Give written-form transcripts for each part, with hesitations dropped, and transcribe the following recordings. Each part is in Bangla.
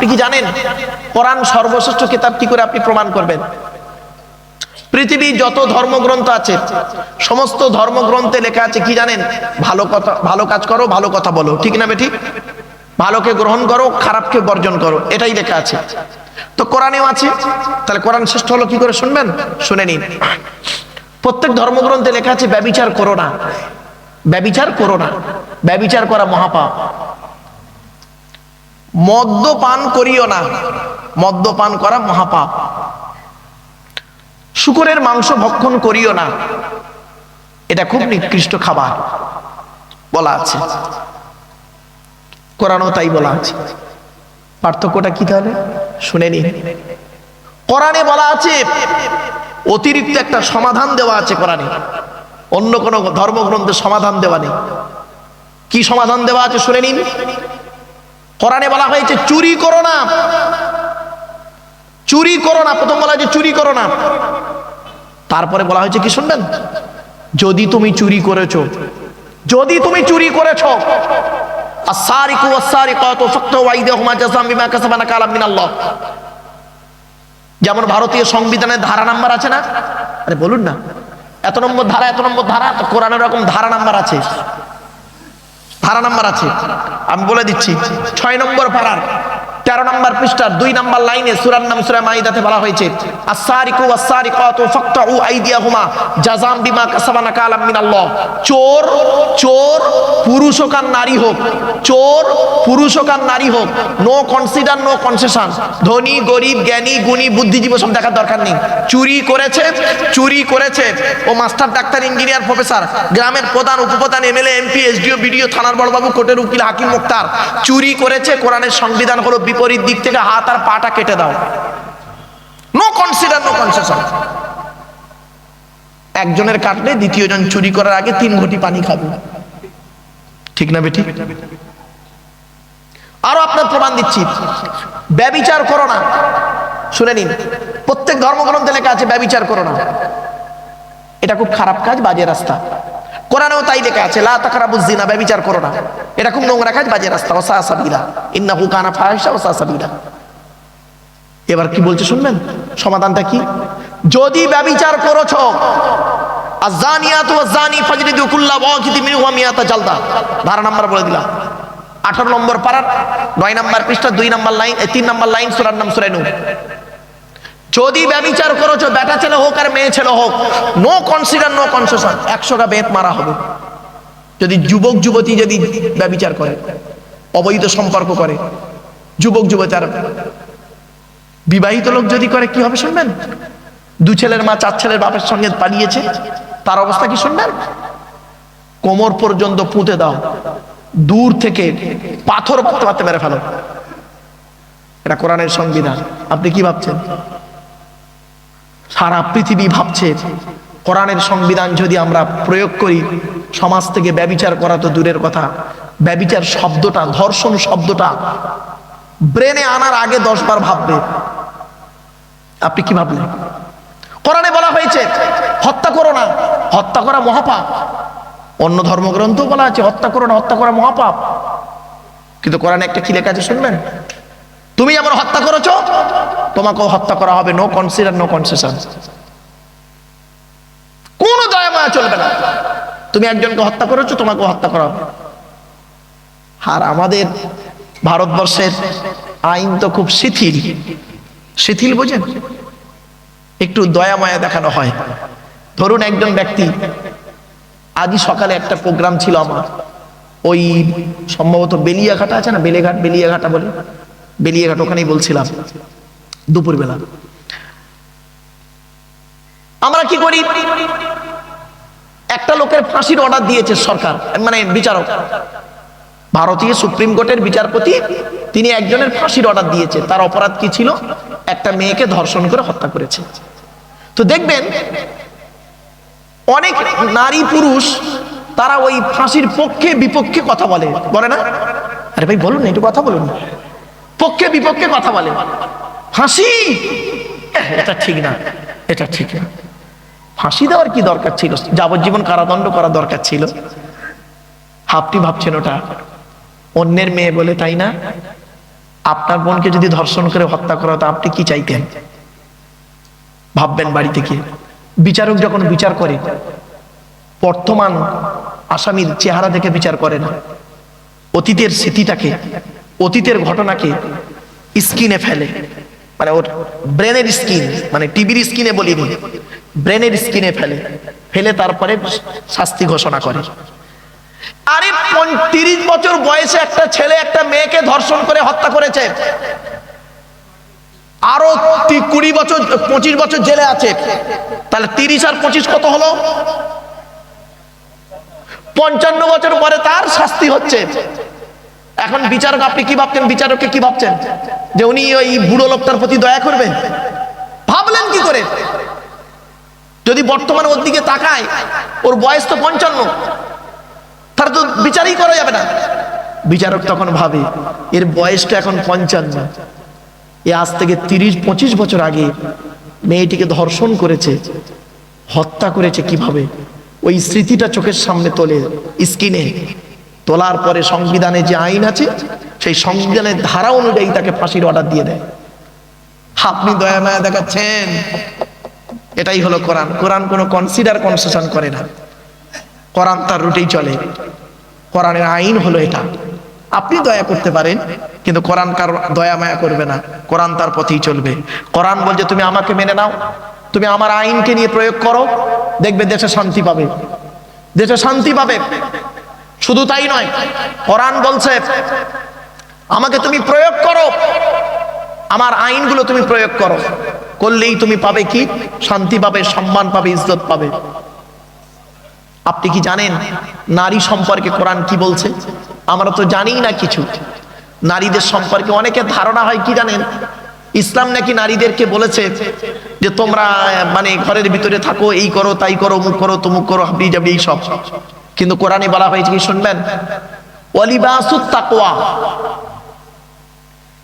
আপনি কি জানেন কোরআন সর্বশ্রেষ্ঠ কিতাব? কি করে আপনি প্রমাণ করবেন? পৃথিবীর যত ধর্মগ্রন্থ আছে সমস্ত ধর্মগ্রন্থে লেখা আছে কি জানেন? ভালো কথা, ভালো কাজ করো, ভালো কথা বলো, ঠিক না বেঠিক? ভালোকে গ্রহণ করো, খারাপকে বর্জন করো, এটাই লেখা আছে। তো কোরআনেও আছে, তাহলে কোরআন শ্রেষ্ঠ হলো কি করে শুনবেন? শুনে নিন। প্রত্যেক ধর্মগ্রন্থে লেখা আছে ব্যভিচার করো না, ব্যভিচার করো না, ব্যভিচার করা মহাপাপ। মদ্যপান করিও না, মদ্যপান করা মহাপাপ। শূকরের মাংস ভক্ষণ করিও না, এটা খুব নিকৃষ্ট খাবার বলা আছে। কোরআনও তাই বলা আছে। পার্থক্যটা কি তাহলে শুনে নিন। কোরআনে বলা আছে অতিরিক্ত একটা সমাধান দেওয়া আছে কোরআনে, অন্য কোন ধর্মগ্রন্থে সমাধান দেওয়া নেই। কি সমাধান দেওয়া আছে শুনে নিন। কোরআনে বলা হয়েছে চুরি করো না, চুরি করো না। প্রথম বলা হয়েছে চুরি করো না, তারপরে বলা হয়েছে কি শুনবেন? যদি তুমি চুরি করেছো, যদি তুমি চুরি করেছো, আস-সারিকু ওয়াস-সারিকাতু ফাকতাউ আইদিয়াহুমা জাযাআম বিমা কাসাবা নাকালাম মিনাল্লাহ। যেমন ভারতীয় সংবিধানের ধারা নাম্বার আছে না? আরে বলুন না, এত নম্বর ধারা, এত নম্বর ধারা। তো কোরআনের এরকম ধারা নাম্বার আছে, ধারা নাম্বার আছে। আমি বলে দিচ্ছি, 6 নম্বর পারার 13 নম্বর পৃষ্ঠার 2 নম্বর লাইনে সূরার নাম সূরা মাইদাতে বলা হয়েছে আস-সারিকু ওয়াস-সারিকাতু ফাকতাউ আইদিয়াহুমা জাযাআম বিমা কাসাবা নাকালাম মিনাল্লাহ। চোর, চোর পুরুষ হোক আর নারী হোক, চোর পুরুষ হোক আর নারী হোক, নো কনসিডার, নো কনসেশন। ধনী গরিব, জ্ঞানী গুণী বুদ্ধিজীবী সব দেখার দরকার নেই। চুরি করেছে, চুরি করেছে, ও মাস্টার, ডাক্তার, ইঞ্জিনিয়ার, প্রফেসর, গ্রামের প্রধান, উপপ্রধান, এমএলএ, এমপি, এসডিও, বিডিও, থানার বড়বাবু, কোর্টের উকিল, হাকিম, মুক্তার, চুরি করেছে। কোরআনের সংবিধান হলো বিপরীত দিক থেকে হাত আর পাটা কেটে দাও, নো কনসিডার, নো কনসেশন। একজনের কাটলে দ্বিতীয় জন চুরি করার আগে 3 ঘটি পানি খাবে, ঠিক না বেঠিক? আরো আপনার প্রমাণ দিচ্ছি, ব্যভিচার করো না। শুনে নিন, প্রত্যেক ধর্মগ্রন্থে লেখা আছে ব্যভিচার করো না, এটা খুব খারাপ কাজ, বাজে রাস্তা। কোরআনেও তাই লেখা আছে লা তাকরাবুজ জিনা, ব্যভিচার করো না, এটা খুব নোংরা কাজ, বাজে রাস্তা। ওয়া সাআ সাবিলা ইন্নাহু কানা ফাহিশা ওয়া সাআ সাবিলা। এবার কি বলছে শুনবেন? সমাধানটা কি? যদি ব্যভিচার করেছো, আয-যানিয়াতু ওয়াজ-যানি ফাজলিদু কুল্লা ওয়াহিদিন মিনহুমা মিয়াতা জালদা, ধারা নাম্বার বলে দিলাম। 18 নম্বর পারার 9 নম্বর পৃষ্ঠা 2 নম্বর লাইন, 3 নম্বর লাইন, সূরার নাম সূরা নূর। যদি ব্যভিচার করেছো, বেটা ছেলে হোক আর মেয়ে ছেলে হোক, নো কনসিডার, নো কনসেশন, 100টা বেত মারা হবে। যদি যুবক যুবতী যদি ব্যভিচার করে, অবৈধ সম্পর্ক করে, যুবক যুবতী আর বিবাহিত লোক যদি করে, কি হবে শুনবেন? 2 ছেলের মা 4 ছেলের বাপের সঙ্গে পালিয়েছে, তার অবস্থা কি শুনবেন? কোমর পর্যন্ত পুঁতে দাও, দূর থেকে পাথর মারতে মারতে মেরে ফেলো। এটা কোরআনের সংবিধান। আপনি কি ভাবছেন? সারা পৃথিবী ভাবছে কোরআনের সংবিধান যদি আমরা প্রয়োগ করি, সমাজ থেকে ব্যভিচার করা তো দূরের কথা, ব্যভিচার শব্দটা, ধর্ষণ শব্দটা ব্রেনে আনার আগে 10 বার ভাববে। আপনি কি ভাবলেন? কোরআনে বলা হয়েছে হত্যা করো না, হত্যা করা মহাপাপ। অন্য ধর্মগ্রন্থ বলা আছে হত্যা করো না, হত্যা করা মহাপাপ। কিন্তু কোরআনে একটা কি লেখা আছে শুনবেন? তুমি যেমন হত্যা করেছো, তোমাকেও হত্যা করা হবে, নো কনসিডার, নো কনসেশন। কোনো দয়া মায়া চলবে না। তুমি একজনকে হত্যা করেছো, তোমাকেও হত্যা করা হবে। আর আমাদের ভারতবর্ষের আইন তো খুব শিথিল, শিথিল বোঝেন? একটু দয়া মায়া দেখানো হয়। ধরুন একজন ব্যক্তি, আজই সকালে একটা প্রোগ্রাম ছিল আমার, ওই সম্ভবত বেলিয়াঘাটা আছে না, বেলেঘাট, বেলিয়াঘাটা বলে, বেলিয়াঘাট, ওখানেই বলছিলাম দুপুরবেলা। আমরা কি করি, একটা লোকের ফাঁসির অর্ডার দিয়েছে সরকার, মানে বিচারক, ভারতীয় সুপ্রিম কোর্টের বিচারপতি, তিনি একজনের ফাঁসির অর্ডার দিয়েছে। তার অপরাধ কি ছিল? একটা মেয়েকে ধর্ষণ করে হত্যা করেছে। তো দেখবেন অনেক নারী পুরুষ তারা ওই ফাঁসির পক্ষে বিপক্ষে কথা বলে, বলে না? আরে ভাই বলুন, একটু কথা বলুন। পক্ষে বিপক্ষে কথা বলে, ফাঁসি এটা ঠিক না, এটা ঠিক না। ফাঁসি দেওয়ার কি দরকার ছিল? যাবজ্জীবন কারাদণ্ড করা দরকার ছিল। আপনি ভাবছেন ওটা অন্যের মেয়ে বলে, তাই না? আপনার বোনকে যদি ধর্ষণ করে হত্যা করা হতো আপনি কি চাইতেন? ভাববেন বাড়িতে গিয়ে। বিচারক যখন বিচার করে বর্তমান আসামির চেহারা দেখে বিচার করে না, অতীতের স্মৃতিটাকে, অতীতের ঘটনাকে স্ক্রিনে ফেলে, মানে ওর ব্রেনের স্ক্রিন, মানে টিভির স্ক্রিনে বলিনি, ব্রেনের স্ক্রিনে ফেলে তারপরে শাস্তি ঘোষণা করে। আরে ৩৫ বছর বয়সে একটা ছেলে একটা মেয়েকে ধর্ষণ করে হত্যা করেছে, আরো ২০ বছর ২৫ বছর জেলে আছে, তাহলে ৩০ আর ২৫ কত হলো? ৫৫ বছর পরে তার শাস্তি হচ্ছে। এখন বিচারক, আপনি কি ভাবছেন? বিচারককে কি ভাবছেন যে উনি ওই বুড়ো লোকটার প্রতি দয়া করবে? ভাবলেন কি করে? যদি বর্তমানে ওর দিকে তাকায়, ওর বয়স তো ৫৫, তার তো বিচারই করা যাবে না। বিচারক তখন ভাবে এর বয়সটা এখন ৫৫, এ আজ থেকে ৩০-২৫ বছর আগে মেয়েটিকে ধর্ষণ করেছে, হত্যা করেছে কিভাবে, ওই স্মৃতিটা চোখের সামনে তোলে স্ক্রিনে, তোলার পরে সংবিধানে যে আইন আছে সেই সংবিধানের ধারা অনুযায়ী তাকে ফাঁসির অর্ডার দিয়ে দেয়। আপনি দয়া মায়া দেখাচ্ছেন, এটাই হলো কোরআন। কোরআন কোনো কনসেশন করে না, কোরআন তার রুটেই চলে, কোরআনের আইন হলো এটা। আপনি দয়া করতে পারেন কিন্তু কোরআন কার দয়া মায়া করবে না, কোরআন তার পথেই চলবে। কোরআন বলছে তুমি আমাকে মেনে নাও, তুমি আমার আইনকে নিয়ে প্রয়োগ করো, দেখবে দেশে শান্তি পাবে, দেশে শান্তি পাবে। শুধু তাই নয়, কোরআন বলছে আমাকে তুমি প্রয়োগ করো, আমার আইনগুলো তুমি প্রয়োগ করো, করলেই তুমি পাবে কি? শান্তি পাবে, সম্মান পাবে, ইজ্জত পাবে। আপনি কি জানেন নারী সম্পর্কে কোরআন কি বলছে? আমরা তো জানি না কিছু। নারীদের সম্পর্কে অনেকের ধারণা হয় কি জানেন, ইসলাম নাকি নারীদেরকে বলেছে যে তোমরা মানে ঘরের ভিতরে থাকো, এই করো তাই করো, অমুক করো তমুক করো, হাবি যাবি এই সব। কিন্তু কোরআনে বলা হয়েছে কি শুনবেন, ওয়ালিবাসুত তাকওয়া,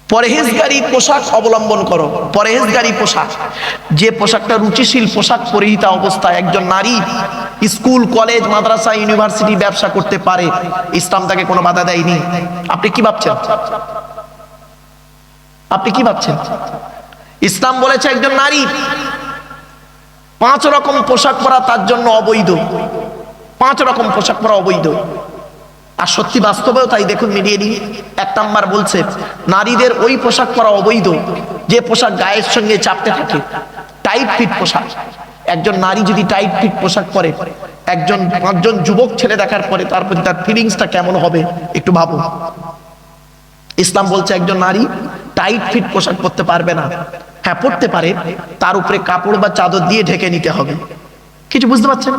পরহেজগারী পোশাক অবলম্বন করো। পরহেজগারী পোশাক, যে পোশাকটা রুচিশীল পোশাক পরিহিতা অবস্থায় একজন নারী স্কুল, কলেজ, মাদ্রাসা, ইউনিভার্সিটি, ব্যবসা করতে পারে, ইসলাম তাকে কোনো বাধা দেয়নি। আপনি কি ভাবছেন? আপনি কি ভাবছেন? ইসলাম বলেছে একজন নারী ৫ রকম পোশাক পরা তার জন্য অবৈধ, ৫ রকম পোশাক পরা অবৈধ। আর সত্যি বাস্তবেও তাই, দেখুন মিলিয়ে নিন। ১ নাম্বার বলছে নারীদের ওই পোশাক পরা অবৈধ যে পোশাক গায়ের সঙ্গে চাপতে থাকে, টাইট ফিট পোশাক। একজন নারী যদি টাইট ফিট পোশাক পরে, একজন ৫ জন যুবক ছেলে দেখার পরে তার প্রতি তার ফিলিংসটা কেমন হবে একটু ভাবুন। ইসলাম বলছে একজন নারী টাইট ফিট পোশাক পরতে পারবে না। হ্যাঁ পরতে পারে, তার উপরে কাপড় বা চাদর দিয়ে ঢেকে নিতে হবে। কিছু বুঝতে পারছেন?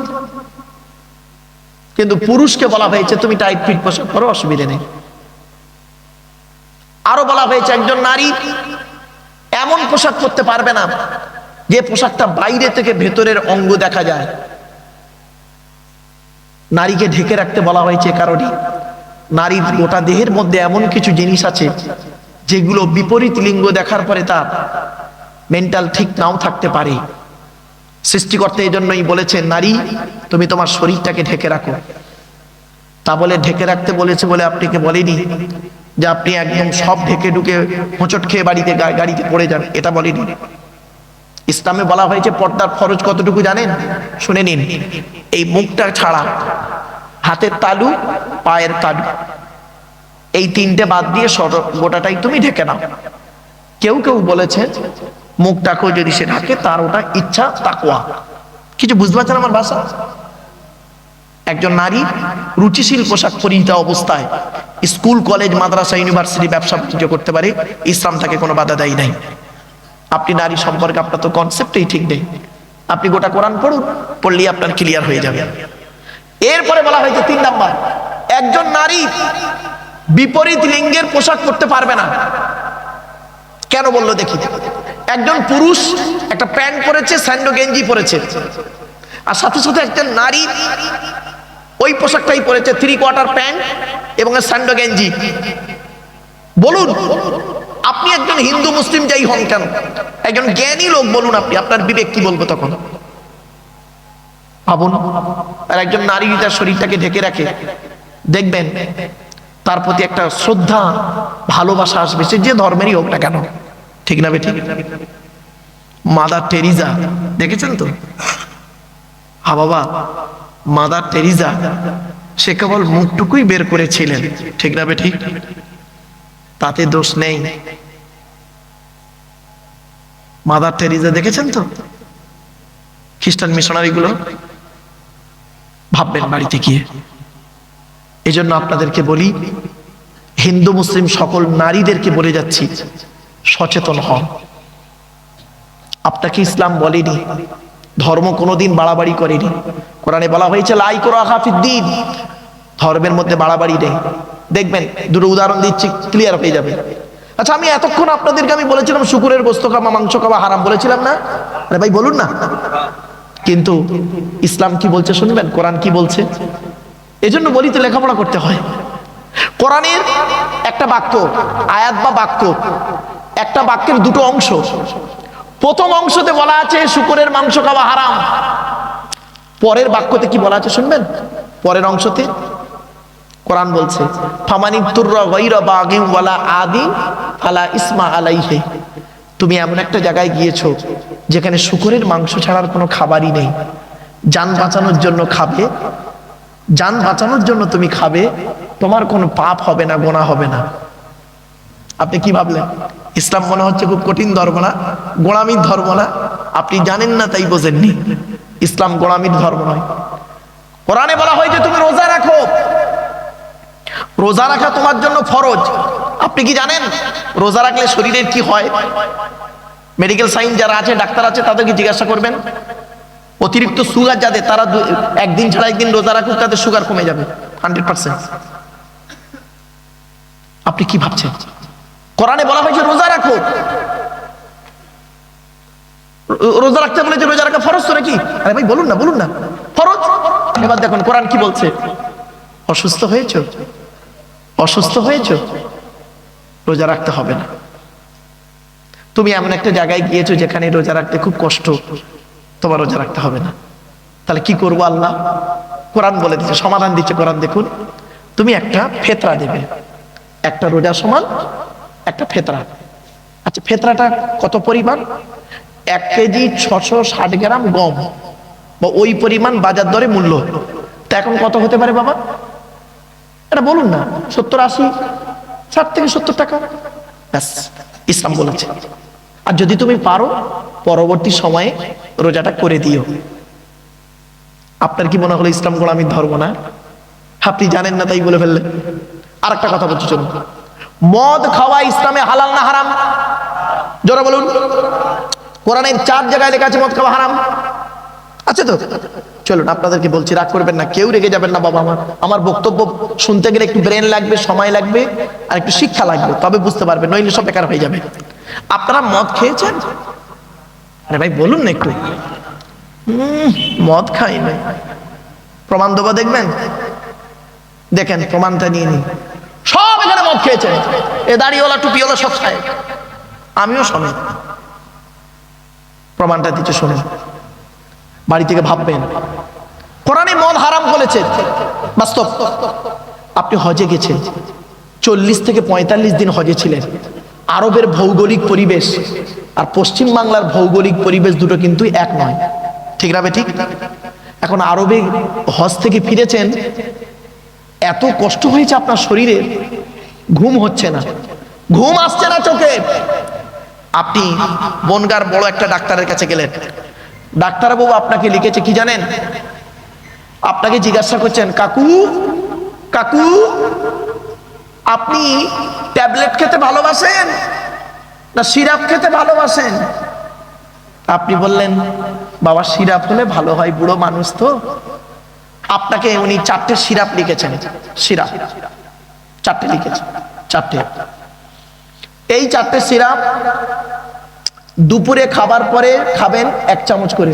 কিন্তু পুরুষকে বলা হয়েছে তুমি টাইট ফিট পোশাক পরো, অসুবিধা নেই। আরো বলা হয়েছে একজন নারী এমন পোশাক পরতে পারবে না যে পোশাকটা বাইরে থেকে ভেতরের অঙ্গ দেখা যায়। নারীকে ঢেকে রাখতে বলা হয়েছে কারণে নারীর গোটা দেহের মধ্যে এমন কিছু জিনিস আছে যেগুলো বিপরীত লিঙ্গ দেখার পরে তার মেন্টাল ঠিক নাও থাকতে পারে। সৃষ্টিকর্তা এই জন্যই বলেছেন নারী তুমি তোমার শরীরটাকে ঢেকে রাখো। তা বলে ঢেকে রাখতে বলেছে বলে আপনাকে বলেনি যে আপনি একদম সব ঢেকে ঢুকে হোঁচট খেয়ে গাড়িতে পড়ে যান, এটা বলেনি। ইসলামে বলা হয়েছে পর্দার ফরজ কতটুকু জানেন? শুনে নিন। এই মুখটা ছাড়া হাতের তালু, পায়ের তালু, এই 3টে বাদ দিয়ে গোটাটাই তুমি ঢেকে নাও। কেউ কেউ বলেছে মুখটাকেও যদি সে ঢাকে তার ওটা ইচ্ছা, তাকওয়া। কিছু বুঝতে পারছেন আমার ভাষা? একজন নারী রুচিশীল পোশাক পরিহিতা অবস্থায় স্কুল, কলেজ, মাদ্রাসা, ইউনিভার্সিটি, ব্যবসা বাণিজ্য করতে পারে, ইসলাম তাকে কোনো বাধা দেয় নাই। আপনি নারী সম্পর্কে আপনার তো কনসেপ্টই ঠিক নেই। আপনি গোটা কোরআন পড়ুন, পড়লেই আপনার ক্লিয়ার হয়ে যাবে। এরপরে বলা হয়েছে ৩ নাম্বার, একজন নারী বিপরীত লিঙ্গের পোশাক পরতে পারবে না। কেন বললো দেখি। একজন পুরুষ একটা প্যান্ট পরেছে, স্যান্ডো গেঞ্জি পরেছে, আর সাথে সাথে একটা নারী ওই পোশাকটাই পরেছে, 3/4 প্যান্ট এবং স্যান্ডো গেঞ্জি। বলুন আপনি একজন হিন্দু মুসলিম যাই হন কেন, একজন জ্ঞানী লোক বলুন আপনি, আপনার বিবেক কি বলবো তখন? ভাবুন। আর একজন নারী তার শরীরটাকে ঢেকে রাখে, দেখবেন তার প্রতি একটা শ্রদ্ধা ভালোবাসা আসবে, সে যে ধর্মেরই হোক না কেন। ঠিক না বেঠিক? মাদার টেরিজা দেখেছেন তো? হ্যাঁ বাবা, মাদার টেরিজা সে কেবল মুখটুকুই বের করেছিলেন, ঠিক না বেঠিক? তাতে দোষ নেই। মাদার টেরিজা দেখেছেন তো? খ্রিস্টান মিশনারি গুলো ভাববেন বাড়িতে গিয়ে। এই জন্য আপনাদেরকে বলি, হিন্দু মুসলিম সকল নারীদেরকে বলে যাচ্ছি, সচেতন হন। আপনাকে ইসলাম বলেনি, ধর্ম কোনোদিন বাড়াবাড়ি করেনি। কোরআনে বলা হয়েছে লা ইকরাহা ফিদ্দীন, ধর্মের মধ্যে বাড়াবাড়ি নেই। দেখবেন, দুটো উদাহরণ দিচ্ছি, ক্লিয়ার হয়ে যাবে। আচ্ছা, আমি এতক্ষণ আপনাদেরকে আমি বলেছিলাম শুকুরের গোস্ত খাওয়া, মাংস খাওয়া হারাম, বলেছিলাম না? আরে ভাই বলুন না। কিন্তু ইসলাম কি বলছে শুনবেন, কোরআন কি বলছে? এজন্য বলি তো, লেখাপড়া করতে হয়। কোরআনের একটা বাক্য, আয়াত বা বাক্য, একটা বাক্যের দুটো অংশ। প্রথম অংশতে বলা আছে শুকরের মাংস খাওয়া হারাম। পরের বাক্যতে কি বলা আছে শুনবেন? পরের অংশতে কোরআন বলছে ফামানিতুররা গায়রা বাগিন ওয়ালা আদিন ফালা ইসমা আলাইহি। তুমি এমন একটা জায়গায় গিয়েছো যেখানে শুকরের মাংস ছাড়ার কোনো খাবারই নেই, জান বাঁচানোর জন্য খাবে, জান বাঁচানোর জন্য তুমি খাবে, তোমার কোনো পাপ হবে না, গোনাহ হবে না। আপনি কি ভাবলেন? ইসলাম মনে হচ্ছে খুব কঠিন ধর্ম না, গোলামির ধর্ম না? আপনি জানেন না তাই বোঝেননি। ইসলাম গোলামির ধর্ম নয়। কোরআনে বলা হয়েছে তুমি রোজা রাখো, রোজা রাখা তোমার জন্য ফরজ। আপনি কি জানেন রোজা রাখলে শরীরের কি হয়? মেডিকেল সায়েন্স যারা আছে, ডাক্তার আছে, তাদেরকে জিজ্ঞাসা করবেন। অতিরিক্ত সুগার যাদের, তারা একদিন ছাড়া একদিন রোজা রাখুক, তাদের সুগার কমে যাবে 100%। আপনি কি ভাবছেন? কোরআনে বলা হয়েছে রোজা রাখো, রোজা রাখতে বলেছে, রোজা রাখা ফরজ তো নাকি? আরে ভাই বলুন না, বলুন না, ফরজ। এবার দেখুন কোরআন কি বলছে। অসুস্থ হয়েছো, অসুস্থ হয়েছো, রোজা রাখতে হবে না। তুমি এমন একটা জায়গায় গিয়েছো যেখানে রোজা রাখতে খুব কষ্ট, তোমার রোজা রাখতে হবে না। তাহলে কি করবো? আল্লাহ কোরআন বলে দিচ্ছে, সমাধান দিচ্ছে কোরআন। দেখুন, তুমি একটা ফেতরা দেবে, একটা রোজা সমান একটা ফেতরা। আচ্ছা, ফেতরাটা কত পরিমাণ? 1 কেজি 660 গ্রাম গম, বা ওই পরিমাণ বাজার দরে মূল্য। তা এখন কত হতে পারে বাবা? এটা বলুন না, 70, 80, 60 থেকে 70 টাকা। ব্যাস, ইসলাম বলেছে। আর যদি তুমি পারো পরবর্তী সময়ে রোজাটা করে দিও। আপনার কি মনে হলো ইসলাম গোলামির ধর্ম না? আপনি জানেন না তাই বলে ফেললেন। আর একটা কথা বলছি, চলুন। মদ খাওয়া ইসলামে হালাল না হারাম? জোরে বলুন। কোরআনের 4 জায়গায় লেখা আছে মদ খাওয়া হারাম, আছে তো? চলুন আপনাদেরকে বলছি, রাগ করবেন না, কেউ রেগে যাবেন না বাবা। আমার বক্তব্য শুনতে গেলে একটু ব্রেন লাগবে, সময় লাগবে, আর একটু শিক্ষা লাগবে, তবে বুঝতে পারবেন, নইলে সব বেকার হয়ে যাবে। আপনারা মদ খেয়েছেন? আরে ভাই বলুন না একটু। মদ খাই নাই, প্রমাণ দেবো, দেখবেন। দেখেন প্রমাণটা নিয়ে নিন। সব এখানে মদ খেয়েছেন, এ দাড়িওয়ালা টুপিওয়ালা সব খায়, আমিও সমেত। প্রমাণটা দিচ্ছে, শোনেন। বাড়ি থেকে ভাববেন কোরআনে মদ হারাম বলেছে, বাস্তব। আপনি হজে গেছেন, 40 থেকে 45 দিন হজে ছিলেন। আরবের ভৌগোলিক পরিবেশ আর পশ্চিম বাংলার ভৌগোলিক পরিবেশ দুটো কিন্তু এক নয়, ঠিক না? ঠিক। এখন আরবে হজ থেকে ফিরেছেন, এত কষ্ট হয়েছে আপনার শরীরে, ঘুম হচ্ছে না, ঘুম আসছে না চোখে। আপনি বনগার বড় একটা ডাক্তারের কাছে গেলেন, ডাক্তারবাবু আপনাকে লিখেছে কি জানেন? আপনাকে জিজ্ঞাসা করছেন, কাকু কাকু আপনি ট্যাবলেট খেতে ভালোবাসেন না সিরাপ খেতে ভালোবাসেন? আপনি বললেন, বাবা সিরাপ হলে ভালো হয়, বুড়ো মানুষ তো। আপনাকে উনি 4টে সিরাপ লিখেছেন, সিরাপ 4টে লিখেছেন, 4টে। এই 4টে সিরাপ দুপুরে খাবার পরে খাবেন 1 চামচ করে,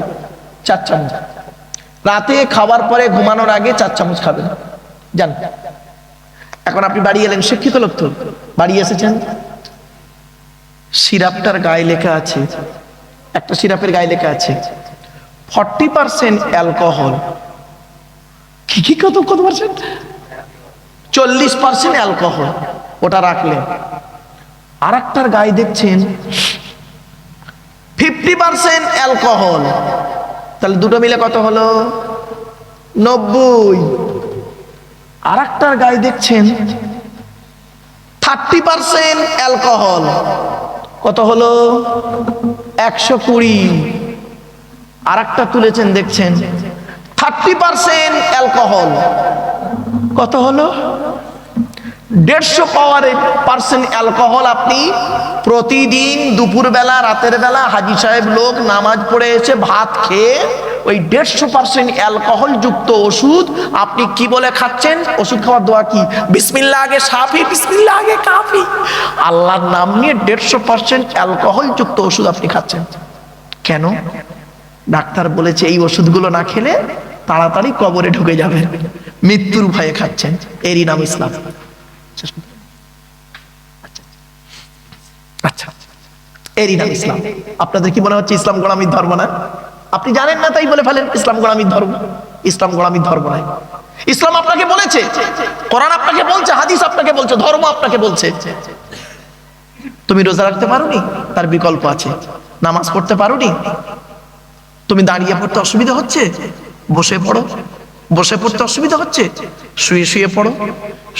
4 চামচ। রাতে খাবার পরে ঘুমানোর আগে 4 চামচ খাবেন। জান, এখন আপনি বাড়ি এলেন, শিক্ষিত লোক তো, বাড়ি এসেছেন, সিরাপটার গায়ে লেখা আছে, একটা সিরাপের গায়ে লেখা আছে 40% অ্যালকোহল। কি কত পার্সেন্ট? 40% অ্যালকোহল, ওটা রাখলেন। আর একটার গায়ে দেখছেন 50% অ্যালকোহল, তাহলে দুটো মিলে কত হলো? 90। আর একটার গায়ে দেখছেন 30% অ্যালকোহল, কত হলো? 120। আর একটা তুলেছেন দেখছেন 30% অ্যালকোহল, কত হলো? 150% অ্যালকোহল আপনি প্রতিদিন দুপুরবেলা, রাতের বেলা হাজী সাহেব লোক নামাজ পড়ে এসে ভাত খেয়ে ওই 150% অ্যালকোহল যুক্ত ওষুধ আপনি কি বলে খাচ্ছেন? ওষুধ খাওয়ার দোয়া কি? বিসমিল্লাহ আগে সাফি, বিসমিল্লাহ আগে কাফি। আল্লাহর নাম নিয়ে 150% অ্যালকোহল যুক্ত ওষুধ আপনি খাচ্ছেন। কেন? ডাক্তার বলেছে এই ওষুধগুলো না খেলে তাড়াতাড়ি কবরে ঢুকে যাবেন, মৃত্যুর ভয়ে খাচ্ছেন। এরই নাম ইসলাম। আচ্ছা, এরই নাম ইসলাম। আপনাদের কি মনে হচ্ছে ইসলাম গোলামীর ধর্ম না? আপনি জানেন না তাই বলে ফেলেন ইসলাম গোলামীর ধর্ম। ইসলাম গোলামীর ধর্ম নয়। ইসলাম আপনাকে বলেছে, কোরআন আপনাকে বলছে, হাদিস আপনাকে বলছে, ধর্ম আপনাকে বলছে। তুমি রোজা রাখতে পারোনি, তার বিকল্প আছে। নামাজ পড়তে পারোনি, তুমি দাঁড়িয়ে পড়তে অসুবিধা হচ্ছে, বসে পড়ো। বসে পড়তে অসুবিধা হচ্ছে, শুয়ে শুয়ে পড়ো।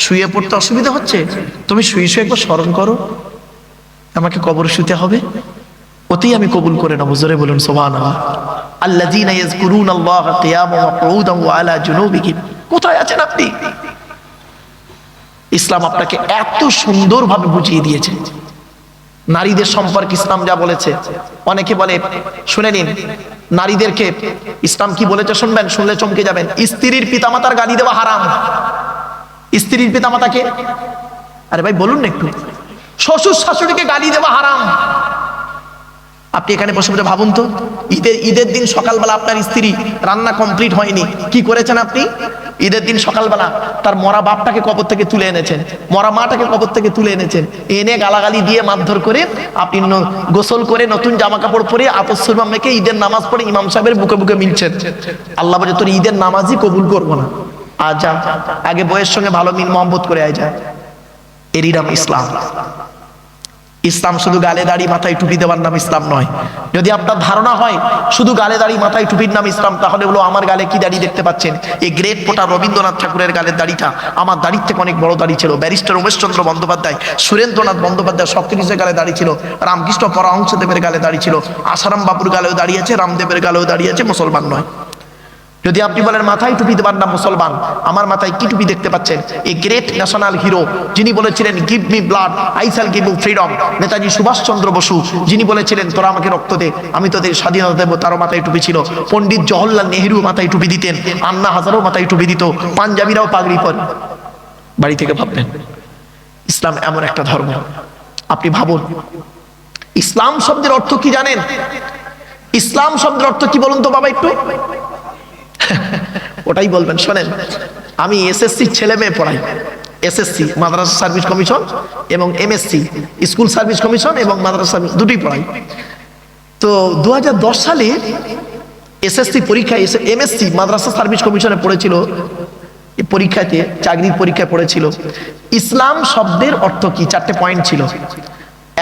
শুয়ে পড়তে অসুবিধা হচ্ছে, তুমি শুয়ে শুয়ে একবার স্মরণ করো, আমাকে কবর শুতে হবে, ওতেই আমি কবুল করে নেবো। জোরে বলুন সুবহানাল্লাহ। আল্লাযীনা ইয়াযকুরুনাল্লাহা কিয়ামান ওয়া কুউদান ওয়া আলা জুনুবিহিম। কোথায় আছেন আপনি? ইসলাম আপনাকে এত সুন্দরভাবে বুঝিয়ে দিয়েছে। নারীদের সম্পর্কে ইসলাম যা বলেছে, অনেকে বলে, শুনে নিন, নারীদেরকে ইসলাম কি বলেছে শুনবেন, শুনলে চমকে যাবেন। স্ত্রীর পিতামাতার গালি দেওয়া হারাম। স্ত্রীর পিতামাতাকে, আরে ভাই বলুন না একটু, শ্বশুর শাশুড়িকে গালি দেওয়া হারাম। আপনি এখানে বসে বসে ভাবুন তো, ঈদের দিন সকালবেলা আপনার স্ত্রী রান্না কমপ্লিট হয়নি, কি করেছেন আপনি? ঈদের দিন সকালবেলা তার মরা বাপটাকে কবর থেকে তুলে এনেছেন, মরা মাটাকে কবর থেকে তুলে এনেছেন, এনে গালাগালি দিয়ে মারধর করে আপনি গোসল করে নতুন জামা কাপড় পরে আতর সুরমা মেখে ঈদের নামাজ পড়ে ইমাম সাহেবের বুকে বুকে মিলছেন। আল্লাহ বলে তোর ঈদের নামাজই কবুল করবো না, যা আগে বইয়ের সঙ্গে ভালো মিল মহব্বত করে আয় যা। এরই নাম ইসলাম। ইসলাম শুধু গালে দাড়ি মাথায় টুপি দেওয়ার নাম ইসলাম নয়। যদি আপনার ধারণা হয় শুধু গালে দাড়ি মাথায় টুপির নাম ইসলাম, তাহলে বলো আমার গালে কি দাড়ি দেখতে পাচ্ছেন? এই গ্রেট পোটা রবীন্দ্রনাথ ঠাকুরের গালের দাড়িটা আমার দাড়ির থেকে অনেক বড় দাড়ি ছিল। ব্যারিস্টার উমেশচন্দ্র বন্দ্যোপাধ্যায়, সুরেন্দ্রনাথ বন্দ্যোপাধ্যায়, শক্তিনীশের গালে দাড়ি ছিল, রামকৃষ্ণ পরমহংসদেবের গালে দাড়ি ছিল, আসারাম বাবুর গালেও দাঁড়িয়েছে, রামদেবের গালেও দাঁড়িয়েছে, মুসলমান নয়। যদি আপনি বলেন মাথায় টুপি দেবার নাম মুসলমান, আমার মাথায় কি টুপি দেখতে পাচ্ছেন? এই গ্রেট ন্যাশনাল হিরো যিনি বলেছিলেন give me blood I shall give you freedom, Netaji Subhas Chandra Bose যিনি বলেছিলেন তোরা আমাকে রক্ত দে আমি তোদের স্বাধীনতা দেবো, তারও মাথায় টুপি ছিল। পণ্ডিত জওহরলাল নেহেরু মাথায় টুপি দিতেন, আন্না হাজারও মাথায় টুপি দিত, পাঞ্জাবিরাও পাগড়ি পরে। বাড়ি থেকে ভাববেন ইসলাম এমন একটা ধর্ম। আপনি ভাবুন ইসলাম শব্দের অর্থ কি জানেন? ইসলাম শব্দের অর্থ কি বলুন তো বাবা একটু? ওটাই বলবেন। শোনেন, আমি এসএসসি ছেলে মেয়ে পড়াই, এসএসসি মাদ্রাসা সার্ভিস কমিশন এবং এমএসসি স্কুল সার্ভিস কমিশন এবং মাদ্রাসা সার্ভিস দুটোই পড়াই। তো 2010 সালে এসএসসি পরীক্ষায় এমএসসি মাদ্রাসা সার্ভিস কমিশনে পড়েছিল, পরীক্ষাতে চাকরির পরীক্ষায় পড়েছিল ইসলাম শব্দের অর্থ কি। 4টে পয়েন্ট ছিল।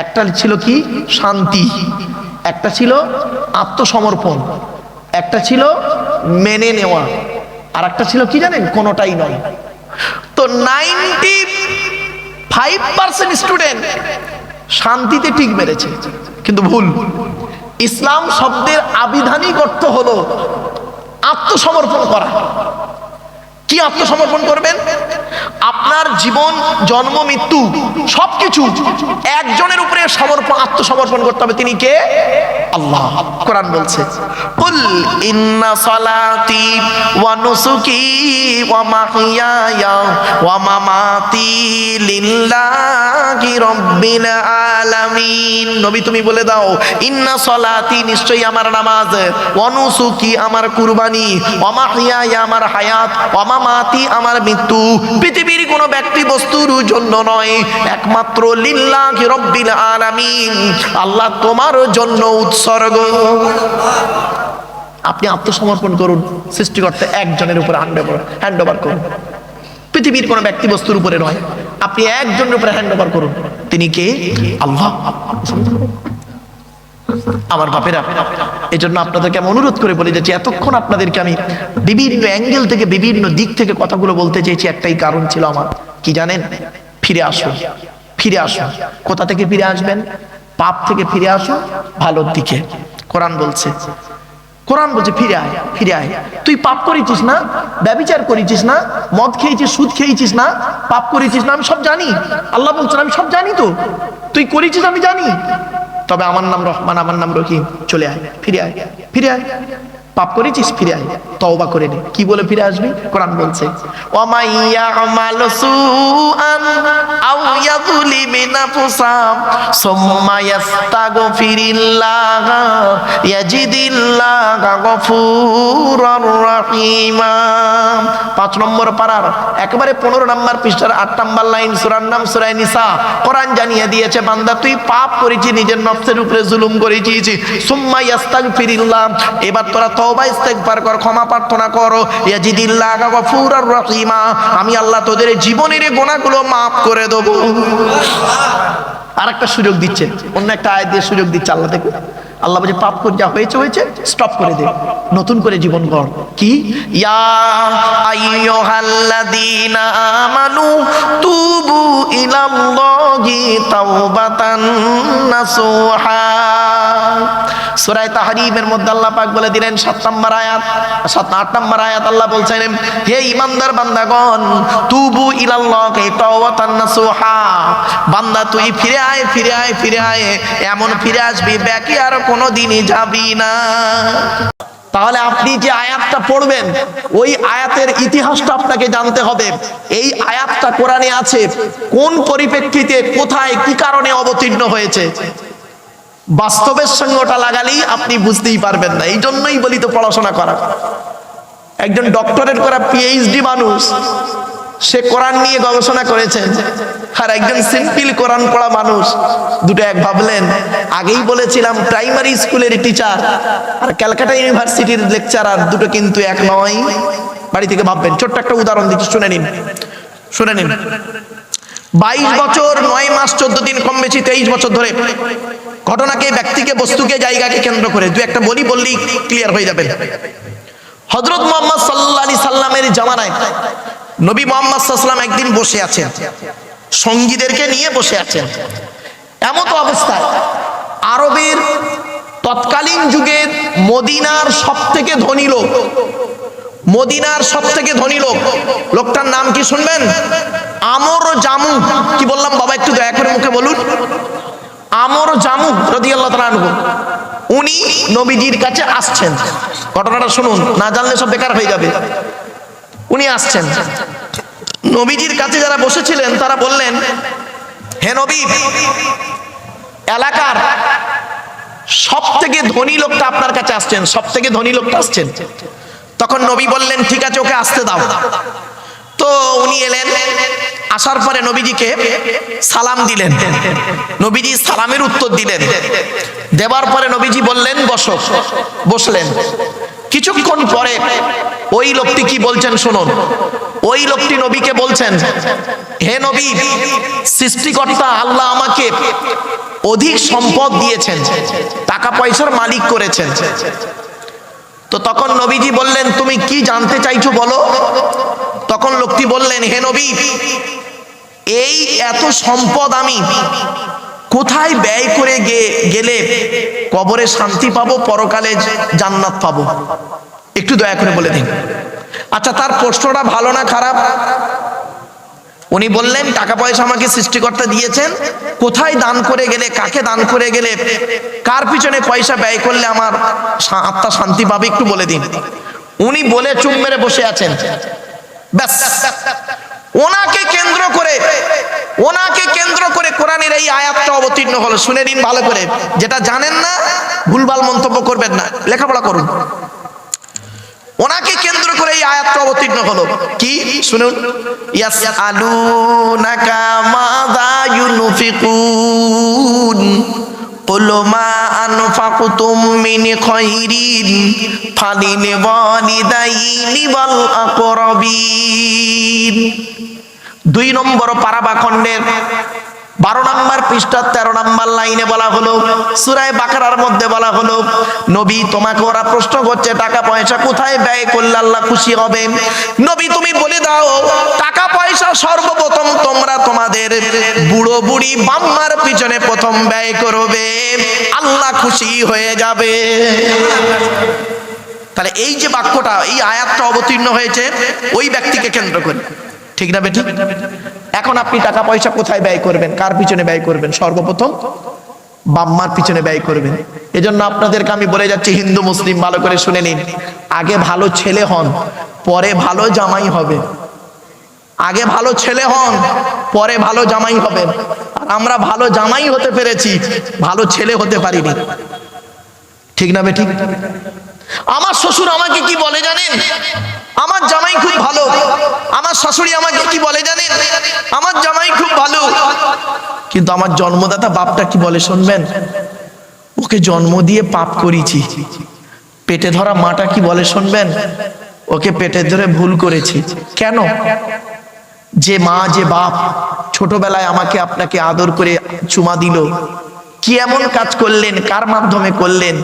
একটা ছিল কি শান্তি, একটা ছিল আত্মসমর্পণ, একটা ছিল মেনে নেওয়া, আর একটা ছিল কি জানেন? কোনোটাই নয়। তো 95% স্টুডেন্ট শান্তিতে টিক মেরেছে, কিন্তু ভুল। ইসলাম শব্দের আবিধানিক অর্থ হলো আত্মসমর্পণ করা। কি আত্মসমর্পণ করবেন? আপনার জীবন, জন্ম, মৃত্যু সবকিছু একজনের উপরে আত্মসমর্পণ করতে হবে। তিনি কে? আল্লাহ। কোরআন বলছে কুল ইন্না সালাতি ওয়া নুসুকি ওয়া মাহইয়ায়া ওয়া মামাতি লিল্লাহি রাব্বিল আলামিন। নবী তুমি বলে দাও ইন্না সালাতি, নিশ্চয়ই আমার নামাজ, ওয়া নুসুকি আমার কুরবানি, ওয়া মাহইয়ায়া আমার হায়াত, ওয়া মামাতি আমার মৃত্যু পৃথিবীর কোনো ব্যক্তি বস্তুর জন্য নয়, একমাত্র লিল্লাহি রাব্বিল আলামিন, আল্লাহ তোমার জন্য উৎসর্গ। আপনি আত্মসমর্পণ করুন, সৃষ্টিকর্তা একজনের উপর হ্যান্ড ওভার করুন। পৃথিবীর কোনো ব্যক্তি বস্তুর উপরে নয়, আপনি একজনের উপরে হ্যান্ড ওভার করুন। তিনি কে? আল্লাহ। আমার বাপেরা, এই জন্য আপনাদেরকে আমি অনুরোধ করে বলে যাচ্ছি, এতক্ষণ আপনাদেরকে আমি বিভিন্ন অ্যাঙ্গেল থেকে বিভিন্ন দিক থেকে কথাগুলো বলতে চেয়েছি, একটাই কারণ ছিল আমার, কি জানেন? ফিরে আসুন, ফিরে আসুন। কোথা থেকে ফিরে আসবেন? পাপ থেকে ফিরে আসুন ভালোর দিকে। কোরআন বলছে, কোরআন বলছে ফিরে আয়, ফিরে আয়। তুই পাপ করেছিস না, ব্যভিচার করেছিস না, মদ খেয়েছিস, সুদ খেয়েছিস না, পাপ করেছিস না, আমি সব জানি। আল্লাহ বলছেন আমি সব জানি, তো তুই করেছিস আমি জানি, তবে আমার নাম রহমান, আমার নাম রহিম, চলে আয়, ফিরে আয়, ফিরে আয়। পাপ করেছিস, ফিরে আয়, তওবা করে নে। কি বলে ফিরে আসবি? কোরআন বলছে ওয়ামাইয়া আমালু সুআন আও ইয়াযলিম নাফসাম সুম্মা ইয়াস্তাগফিরিল্লাহ ইয়াজিদিল্লাহ গফুরুর রহিমা। 5 নম্বর পারার একেবারে 15 নম্বর পৃষ্ঠার 8 নম্বর লাইন, সূরার নাম সূরা নিসা। কোরআন জানিয়ে দিয়েছে, বান্দা তুই পাপ করেছিস, নিজের নফসের উপরে জুলুম করেছিস, সুম্মা ইয়াস্তাগফিরিল্লাহ, এবার তোরা তওবা ইস্তেগফার কর, ক্ষমা প্রার্থনা কর, ইয়াজিদিল্লাহ গফুরুর রহিমা, আমি আল্লাহ তোদের জীবনের গুনাহগুলো মাফ করে দেব। আরেকটা সুযোগ দিচ্ছে, অন্য একটা আয়াত দিয়ে সুযোগ দিচ্ছে আল্লাহ থেকে। আল্লাহ বলে পাপ করে যা হয়েছে হয়েছে, স্টপ করে দে, নতুন করে জীবন গড়। কি? ইয়া আইয়ুহাল্লাযীনা আমানু তুবু ইলাল্লাহি তাওবাতান নাসুহা। সূরা তাহরীমের মধ্যে আল্লাহ পাক বলে দিলেন 7 নম্বর আয়াত, 8 নম্বর আয়াত আল্লাহ বলছেন, হে ঈমানদার বান্দাগণ, তুবু ইলাল্লাহি তাওবাতান নাসুহা, বান্দা তুই ফিরে আয়, ফিরে আয়, ফিরে আয়, এমন ফিরে আসবি বাকি আর কোনোদিনই যাবি না। তাহলে আপনি যে আয়াতটা পড়বেন, ওই আয়াতের ইতিহাসটা আপনাকে জানতে হবে। এই আয়াতটা কোরআনে আছে, কোন পরিপ্রেক্ষিতে, কোথায়, কি কারণে অবতীর্ণ হয়েছে, বাস্তবের সঙ্গে ওটা লাগালেই আপনি বুঝতেই পারবেন না। এই জন্যই বলি তো পড়াশোনা করা। একজন ডক্টরেট করা পিএইচডি মানুষ, সে কোরআন নিয়ে গবেষণা করেছেন, আর একজন সিম্পল কোরআন পড়া মানুষ, দুটো এক ভাবলেন? আগেই বলেছিলাম প্রাইমারি স্কুলের টিচার আর ক্যালকাটা ইউনিভার্সিটির লেকচারার দুটো কিন্তু এক নয়। বাড়ি থেকে ভাববেন। ছোট্ট একটা উদাহরণ দিচ্ছি, শুনে নিন, শুনে নিন। 22 বছর 9 মাস 14 দিন, কম বেশি 23 বছর ধরে ঘটনাকে, ব্যক্তিকে, বস্তুকে, জায়গাকে কেন্দ্র করে দু একটা বললেই ক্লিয়ার হয়ে যাবে। হযরত মুহাম্মদ সাল্লাল্লাহু আলাইহি সাল্লামের জামানায় নবী মুহাম্মদ সাল্লাল্লাহু আলাইহি সাল্লাম একদিন বসে আছেন, সঙ্গীদেরকে নিয়ে বসে আছেন। এমত অবস্থায় আরবের তৎকালীন যুগের মদিনার সবথেকে ধনী লোক, মদিনার সবথেকে ধনী লোক, লোকটার নাম কি শুনবেন? আমর জামু। কি বললাম বাবা, একটু দয়া করে মুখে বলুন। আমর জামু রাদিয়াল্লাহু তাআলা আনহু, উনি নবীজির কাছে আসছেন। ঘটনাটা শুনুন, না জানলে সব বেকার হয়ে যাবে। উনি আসছেন, নবীজির কাছে যারা বসেছিলেন তারা বললেন, হে নবী, এলাকার সব থেকে ধনী লোকটা আপনার কাছে আসছেন, সব থেকে ধনী লোকটা আসছেন। তখন নবী বললেন, ঠিক আছে, ওকে আসতে দাও। তো উনি এলেন, আসার পরে নবীজিকে সালাম দিলেন, নবীজি সালামের উত্তর দিলেন, দেবার পরে নবীজি বললেন বসো, বসলেন। কিছুক্ষণ পরে ওই লোকটি কি বলছেন শুনুন। ওই লোকটি নবীকে বলছেন, হে নবী, সৃষ্টিকর্তা আল্লাহ আমাকে অধিক সম্পদ দিয়েছেন, টাকা পয়সার মালিক করেছেন। তো তখন নবীজি বললেন, তুমি কি জানতে চাইছো বলো। তখন লোকটি বললেন, হে নবী, এই এত সম্পদ আমি কোথায় ব্যয় করে গেলে কবরে শান্তি পাবো, পরকালে জান্নাত পাবো, একটু দয়া করে বলে দিন। আচ্ছা, তার প্রশ্নটা ভালো না খারাপ? উনি বললেন, টাকা পয়সা আমাকে সৃষ্টিকর্তা দিয়েছেন, কোথায় দান করে গেলে, কাকে দান করে গেলে, কার পিছনে পয়সা ব্যয় করলে আমার আত্মা শান্তি পাবে, একটু বলে দিন। উনি বলে চুপ মেরে বসে আছেন। ব্যাস, ওনাকে কেন্দ্র করে কোরআনের এই আয়াতটা অবতীর্ণ হলো। শুনে নিন ভালো করে, যেটা জানেন না ভুলভাল মন্তব্য করবেন না, লেখাপড়া করুন। ওনাকে কেন্দ্র করে এই আয়াতটা অবতীর্ণ হলো। কি শুনুন, ইয়াসআলুনাকা মাযা ইউনফিকুন কুল মা আনফাকতুম মিন খায়রিন ফালিল ওয়ালিদাইনি ওয়াল আকরাবিন। 2 নম্বর পারাবা খণ্ডের 12 নম্বর পৃষ্ঠা 13 নম্বর লাইনে বলা হলো, সূরা বাকারার মধ্যে বলা হলো, নবী তোমাকে ওরা প্রশ্ন করছে টাকা পয়সা কোথায় ব্যয় করলে আল্লাহ খুশি হবে, নবী তুমি বলে দাও টাকা পয়সা সর্বপ্রথম তোমরা তোমাদের বুড়ো বুড়ি বাম্মার পিছনে প্রথম ব্যয় করবে, আল্লাহ খুশি হয়ে যাবে। তাহলে এই যে বাক্যটা, এই আয়াতটা অবতীর্ণ হয়েছে ওই ব্যক্তিকে কেন্দ্র করে, ঠিক না বেঠিক? এখন আপনি টাকা পয়সা কোথায় ব্যয় করবেন, কার পিছনে ব্যয় করবেন? সর্বপ্রথম বাম্মার পিছনে ব্যয় করবেন। এজন্য আপনাদেরকে আমি বলে যাচ্ছি, হিন্দু মুসলিম ভালো করে শুনে নিন, আগে ভালো ছেলে হন, পরে ভালো জামাই হবে। আগে ভালো ছেলে হন, পরে ভালো জামাই হবেন। আর আমরা ভালো জামাই হতে পেরেছি, ভালো ছেলে হতে পারিনি, ঠিক না বেঠিক? আমার শ্বশুর আমাকে কি বলে জানেন? আমার জামাই খুব ভালো। আমার শাশুড়ি আমাকে কি বলে জানেন? আমার জামাই খুব ভালো। কিন্তু আমার জন্মদাতা বাপটা কি বলে শুনবেন? ওকে জন্ম দিয়ে পাপ করেছি। পেটে ধরা মাটা কি বলে শুনবেন? ওকে পেটে ধরে ভুল করেছি। কেন? যে মা যে বাপ ছোটবেলায় আমাকে আপনাকে আদর করে চুমা দিল, কি এমন কাজ করলেন, কার মাধ্যমে করলেন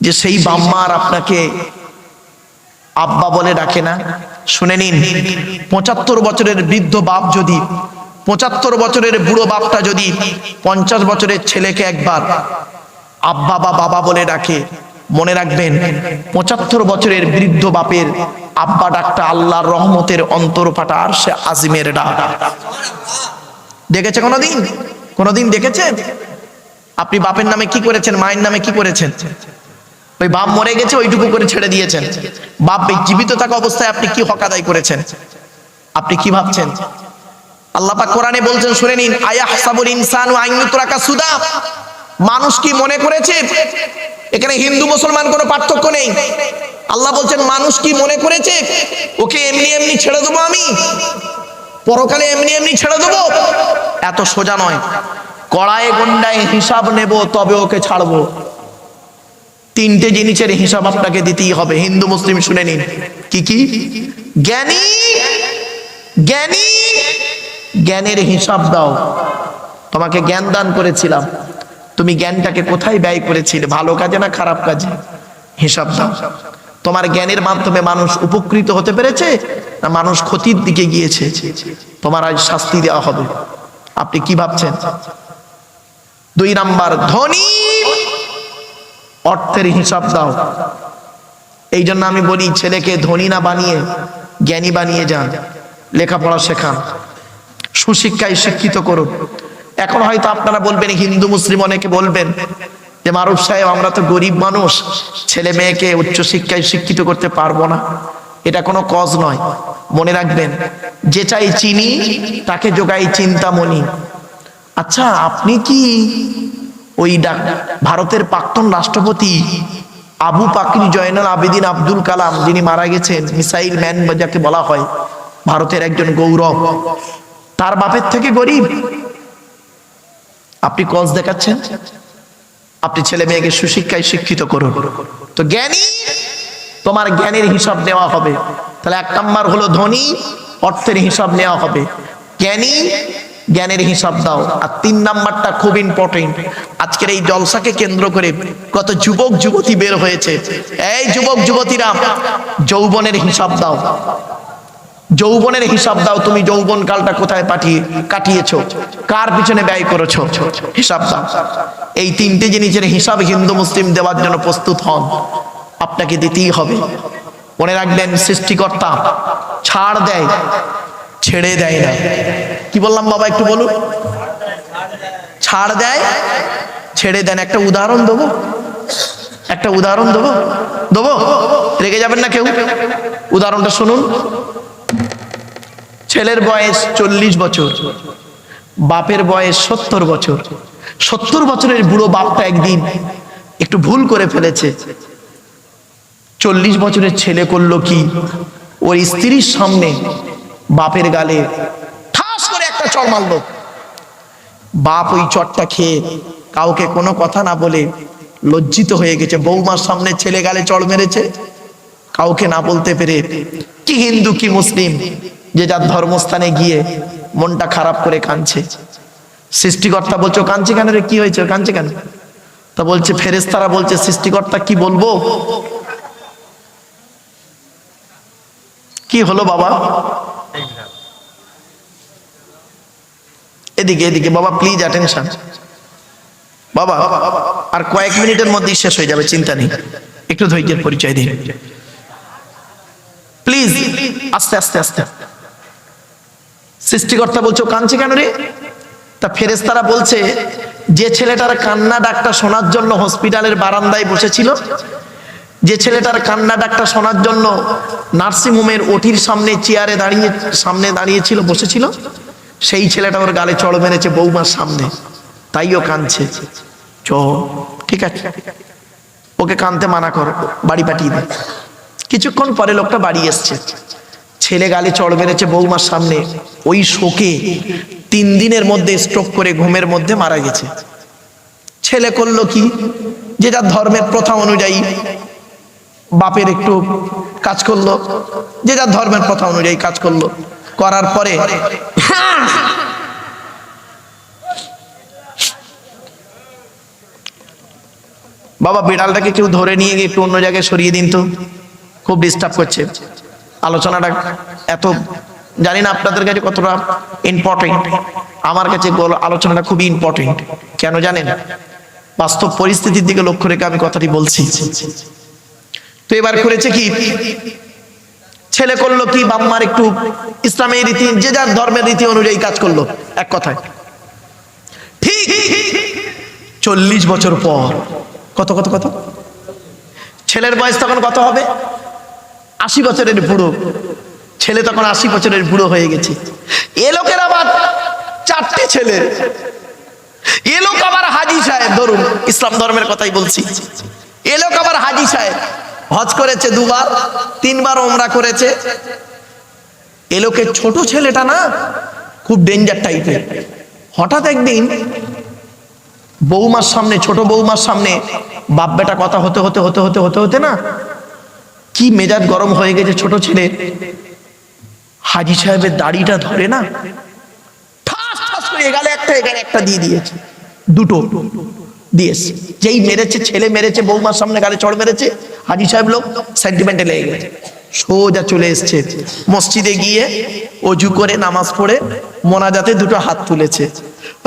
যে সেই বাম্মার আপনাকে আব্বা বলে ডাকে না? শুনে নিন, 75 বছরের বৃদ্ধ বাপ যদি, 75 বছরের বুড়ো বাপটা যদি 50 বছরের ছেলেকে একবার আব্বা বা বাবা বলে ডাকে, মনে রাখবেন 75 বছরের বৃদ্ধ বাপের আব্বা ডাকটা আল্লাহর রহমতের অন্তর ফাটা আরশে আজিমের ডাক। দেখেছে কোনোদিন? কোনোদিন দেখেছেন? আপনি বাপের নামে কি করেছেন, মায়ের নামে কি করেছেন? ওই বাপ মরে গেছে ওইটুকু করে ছেড়ে দিয়েছেন। বাপ জীবিত থাকা অবস্থায় আপনি কি হক আদায় করেছেন? আপনি কি ভাবছেন? আল্লাহ পাক কোরআনে বলছেন, শুনে নিন, আয়াহসাবুল ইনসানু আন ইউতরাকা সুদা। মানুষ কি মনে করেছে? এখানে হিন্দু মুসলমান কোনো পার্থক্য নেই। আল্লাহ বলছেন, মানুষ কি মনে করেছে ওকে এমনি এমনি ছেড়ে দেবো আমি, পরকালে এমনি এমনি ছেড়ে দেবো? এত সোজা নয়। কড়ায় গন্ডায় হিসাব নেব তবে ওকে ছাড়বো। 3টে জিনিসের হিসাব আপনাকে দিতেই হবে। হিন্দু মুসলিম শুনে নিন, কি কি? জ্ঞানী, জ্ঞানী, জ্ঞানের হিসাব দাও। তোমাকে জ্ঞান দান করেছিলাম, তুমি জ্ঞানটাকে কোথায় ব্যয় করেছিলে, ভালো কাজে না খারাপ কাজে? হিসাব দাও। তোমার জ্ঞানের মাধ্যমে মানুষ উপকৃত হতে পেরেছে না মানুষ ক্ষতির দিকে গিয়েছে? তোমার আজ শাস্তি দেওয়া হবে। আপনি কি ভাবছেন? 2 নাম্বার, ধনী, অর্থের হিসাব দাও। এই জন্য আমি বলি, ছেলেকে ধনী না বানিয়ে জ্ঞানী বানিয়ে যান, লেখাপড়া শেখান, সুশিক্ষায় শিক্ষিত করুন। এখন হয়তো আপনারা বলবেন, হিন্দু মুসলিম অনেকে বলবেন যে মারুফ সাহেব আমরা তো গরিব মানুষ, ছেলে মেয়েকে উচ্চশিক্ষায় শিক্ষিত করতে পারবো না। এটা কোনো কজ নয়। মনে রাখবেন, যে চাই চিনি তাকে যোগাই চিন্তামণি। আচ্ছা, আপনি কি ওই ভারতের প্রাক্তন রাষ্ট্রপতি আবু পাকরি জয়নাল আবেদিন আব্দুল কালাম, যিনি মারা গেছেন, মিসাইল ম্যান যাকে বলা হয়, ভারতের একজন গৌরব, তার বাপের থেকে গরিব? আপনি কজ দেখাচ্ছেন? আপনি ছেলে মেয়েকে সুশিক্ষায় শিক্ষিত করুন। তো জ্ঞানী, তোমার জ্ঞানের হিসাব নেওয়া হবে। তাহলে 1 নাম্বার হলো ধনী, অর্থের হিসাব নেওয়া হবে। জ্ঞানী, জ্ঞানের হিসাব দাও। আর 3 নাম্বারটা খুব ইম্পর্টেন্ট। আজকের এই জলসাকে কেন্দ্র করে কত যুবক যুবতী বের হয়েছে। এই যুবক যুবতীরা, যৌবনের হিসাব দাও। যৌবনের হিসাব দাও। তুমি যৌবন কালটা কোথায় কাটিয়েছো, কার পিছনে ব্যয় করেছো, হিসাব দাও। এই 3টে জিনিসের হিসাব হিন্দু মুসলিম দেওয়ার জন্য প্রস্তুত হন, আপনাকে দিতেই হবে। মনে রাখবেন, সৃষ্টিকর্তা ছাড় দেয়, ছেড়ে দেয় না। কি বললাম বাবা, একটু বলুন? ছাড় দেয়, ছেড়ে দেন। একটা উদাহরণ দেবো, একটা উদাহরণ দেবো, রেগে যাবেন না কেউ। উদাহরণটা শুনুন। ছেলের বয়স 40 বছর, বাপের বয়স 70 বছর। 70 বছরের বুড়ো বাপটা একদিন একটু ভুল করে ফেলেছে। 40 বছরের ছেলে করলো কি, ওর স্ত্রীর সামনে বাপের গালে ঠাস করে একটা চড় মারলো। বাপ ওই চড়টা খেয়ে কাউকে কোনো কথা না বলে লজ্জিত হয়ে গেছে। বৌমার সামনে ছেলে গালে চড় মেরেছে, কাউকে না বলতে পেরে। কি হিন্দু কি মুসলিম, যে যার ধর্মস্থানে গিয়ে মনটা খারাপ করে কাঁদছে। সৃষ্টিকর্তা বলছে কাঁদছে কেন রে, কি হয়েছে, কাঁদছে কেন? তা বলছে ফেরেশতারা বলছে সৃষ্টিকর্তা কি বলবো, কি হলো বাবা? এদিকে এদিকে বাবা, প্লিজ অ্যাটেনশন বাবা, আর কয়েক মিনিটের মধ্যেই শেষ হয়ে যাবে, চিন্তা নেই, একটু ধৈর্যের পরিচয় দিন প্লিজ, আস্তে আস্তে আস্তে। সৃষ্টিকর্তা বলছে কাঁদছে কেন রে? তা ফেরেশতারা বলছে যে ছেলেটার কান্না ডাকটা শোনার জন্য হসপিটালের বারান্দায় বসেছিল, যে ছেলেটার কান্না ডাকটা শোনার জন্য নার্সিং হোমের ওটির সামনে চেয়ারে দাঁড়িয়েছিল, বসেছিল, সেই ছেলেটা ওর গালে চড় মেরেছে বৌমার সামনে, তাইও কাঁদছে। ঠিক আছে, ওকে কাঁদতে মানা করো, বাড়ি পাঠিয়ে দে। কিছুক্ষণ পরে লোকটা বাড়ি এসছে, ছেলে গালে চড় মেরেছে বৌমার সামনে, ওই শোকে 3 দিনের মধ্যে স্ট্রোক করে ঘুমের মধ্যে মারা গেছে। ছেলে করলো কি, যে যার ধর্মের প্রথা অনুযায়ী বাপের একটু কাজ করলো, যে যার ধর্মের প্রথা অনুযায়ী কাজ করলো, করার পরে বাবা বিড়ালটাকে কেউ ধরে নিয়ে গিয়ে একটু অন্য জায়গায় সরিয়ে দিন তো, খুব ডিস্টার্ব করছে। আলোচনাটা এত, জানি না আপনাদের কাছে কতটা ইম্পর্টেন্ট, আমার কাছে আলোচনাটা খুবই ইম্পর্টেন্ট। কেন জানেন? বাস্তব পরিস্থিতির দিকে লক্ষ্য রেখে আমি কথাটি বলছি। তো এবার করেছে কি, ছেলে করলো কি, বাম্মার একটু ইসলামের রীতি, যে যার ধর্মের রীতি অনুযায়ী কাজ করলো। এক কথায় ঠিক 40 বছর পর, কত কত কত, ছেলের বয়স তখন কত হবে? 80 বছরের বুড়ো ছেলে, তখন 80 বছরের বুড়ো হয়ে গেছে। এ লোকের আবার 4টে ছেলে, এ লোক আবার হাজী সাহেব, ধরুন ইসলাম ধর্মের কথাই বলছি, এ লোক আবার হাজী সাহেব, হজ করেছে 2 বার, 3 বার ওমরা করেছে। এ লোকের ছোট ছেলেটা না খুব ডেঞ্জার টাইপের। হঠাৎ একদিন বৌমার সামনে, ছোট বৌমার সামনে বাপ বেটা কথা হতে হতে হতে হতে হতে হতে না কি মেজাজ গরম হয়ে গেছে ছোট ছেলে, হাজী সাহেবের দাড়িটা ধরে না ঠাস ঠাস করে এগালে একটা এখানে একটা দিয়ে দিয়েছে, 2টো দিয়েছে। যেই মেরেছে, ছেলে মেরেছে, বৌমার সামনে গালে চড় মেরেছে, হাজী সাহেব লোক সেন্টিমেন্টে লেগে গেছে, সোজা চলে এসছে মসজিদে গিয়ে অজু করে নামাজ পড়ে মোনাজাতে 2টো হাত তুলেছে।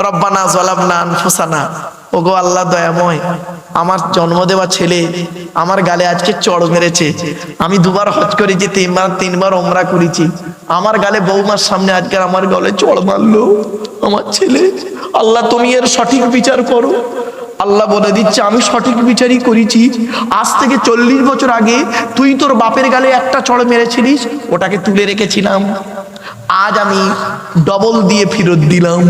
রব্বানা যালামনা আনফুসানা, ওগো আল্লাহ দয়াময়, আমার জন্ম দেওয়া ছেলে আমার গালে আজকে চড় মেরেছে, আমি 2 বার হজ করেছি, 3 বার ওমরা করেছি, আমার গালে বৌমার সামনে আজকে আমার গলে চড় মারলো আমার ছেলে, আল্লাহ তুমি এর সঠিক বিচার করো। আল্লাহ বলে দিচ্ছে আমি সঠিক বিচারই করেছি, আজ থেকে 40 বছর আগে তুই তোর বাপের গালে একটা চড় মেরেছিলিস, ওটাকে তুলে রেখেছিলাম, আজ আমি ডবল দিয়ে ফেরত দিলাম।